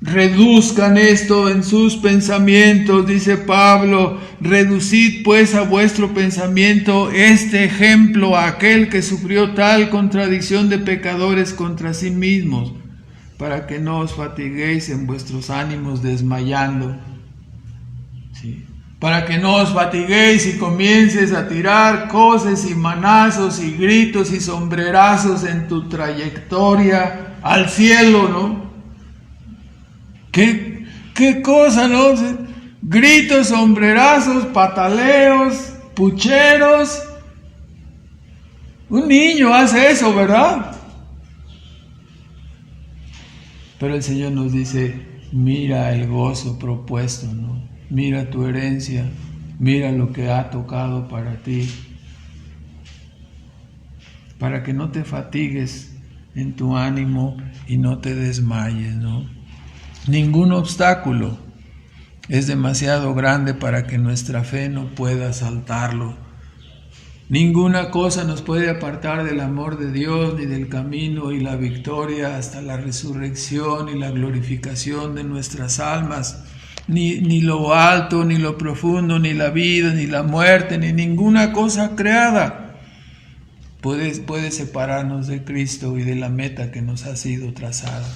Reduzcan esto en sus pensamientos, dice Pablo: reducid pues a vuestro pensamiento este ejemplo, a aquel que sufrió tal contradicción de pecadores contra sí mismos, para que no os fatiguéis en vuestros ánimos desmayando. ¿Sí? Para que no os fatiguéis y comiences a tirar coces y manazos y gritos y sombrerazos en tu trayectoria al cielo, ¿no? ¿Qué cosa, no? Gritos, sombrerazos, pataleos, pucheros. Un niño hace eso, ¿verdad? Pero el Señor nos dice: mira el gozo propuesto, ¿no? Mira tu herencia, mira lo que ha tocado para ti, para que no te fatigues en tu ánimo y no te desmayes, ¿no? Ningún obstáculo es demasiado grande para que nuestra fe no pueda saltarlo. Ninguna cosa nos puede apartar del amor de Dios, ni del camino y la victoria hasta la resurrección y la glorificación de nuestras almas. Ni lo alto, ni lo profundo, ni la vida, ni la muerte, ni ninguna cosa creada puede separarnos de Cristo y de la meta que nos ha sido trazada.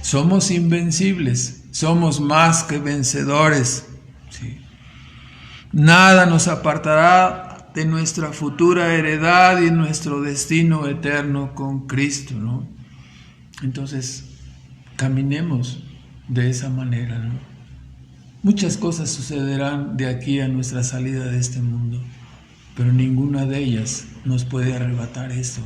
Somos invencibles, somos más que vencedores, ¿sí? Nada nos apartará de nuestra futura heredad y nuestro destino eterno con Cristo, ¿no? Entonces, caminemos de esa manera, ¿no? Muchas cosas sucederán de aquí a nuestra salida de este mundo, pero ninguna de ellas nos puede arrebatar esto.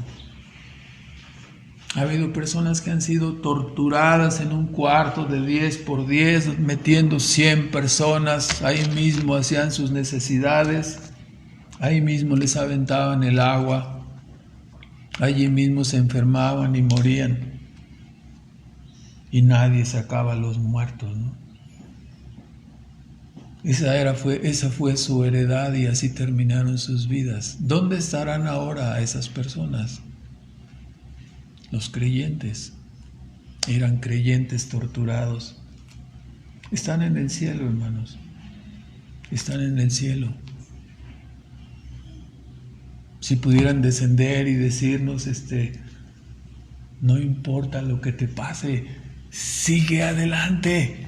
Ha habido personas que han sido torturadas en un cuarto de 10 por 10, metiendo 100 personas, ahí mismo hacían sus necesidades, ahí mismo les aventaban el agua, allí mismo se enfermaban y morían, y nadie sacaba a los muertos, ¿no? Esa fue su heredad y así terminaron sus vidas. ¿Dónde estarán ahora esas personas? Los creyentes. Eran creyentes torturados. Están en el cielo, hermanos. Están en el cielo. Si pudieran descender y decirnos, no importa lo que te pase, sigue adelante.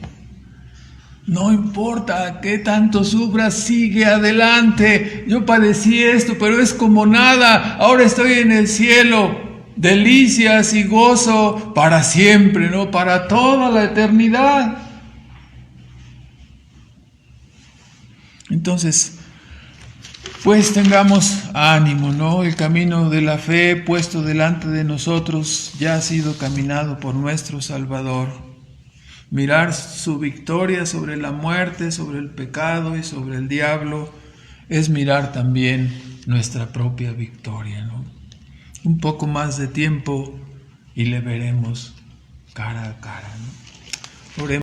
No importa qué tanto sufras, sigue adelante. Yo padecí esto, pero es como nada. Ahora estoy en el cielo. Delicias y gozo para siempre, ¿no? Para toda la eternidad. Entonces, pues tengamos ánimo, ¿no? El camino de la fe puesto delante de nosotros ya ha sido caminado por nuestro Salvador. Mirar su victoria sobre la muerte, sobre el pecado y sobre el diablo, es mirar también nuestra propia victoria, ¿no? Un poco más de tiempo y le veremos cara a cara, ¿no? Oremos.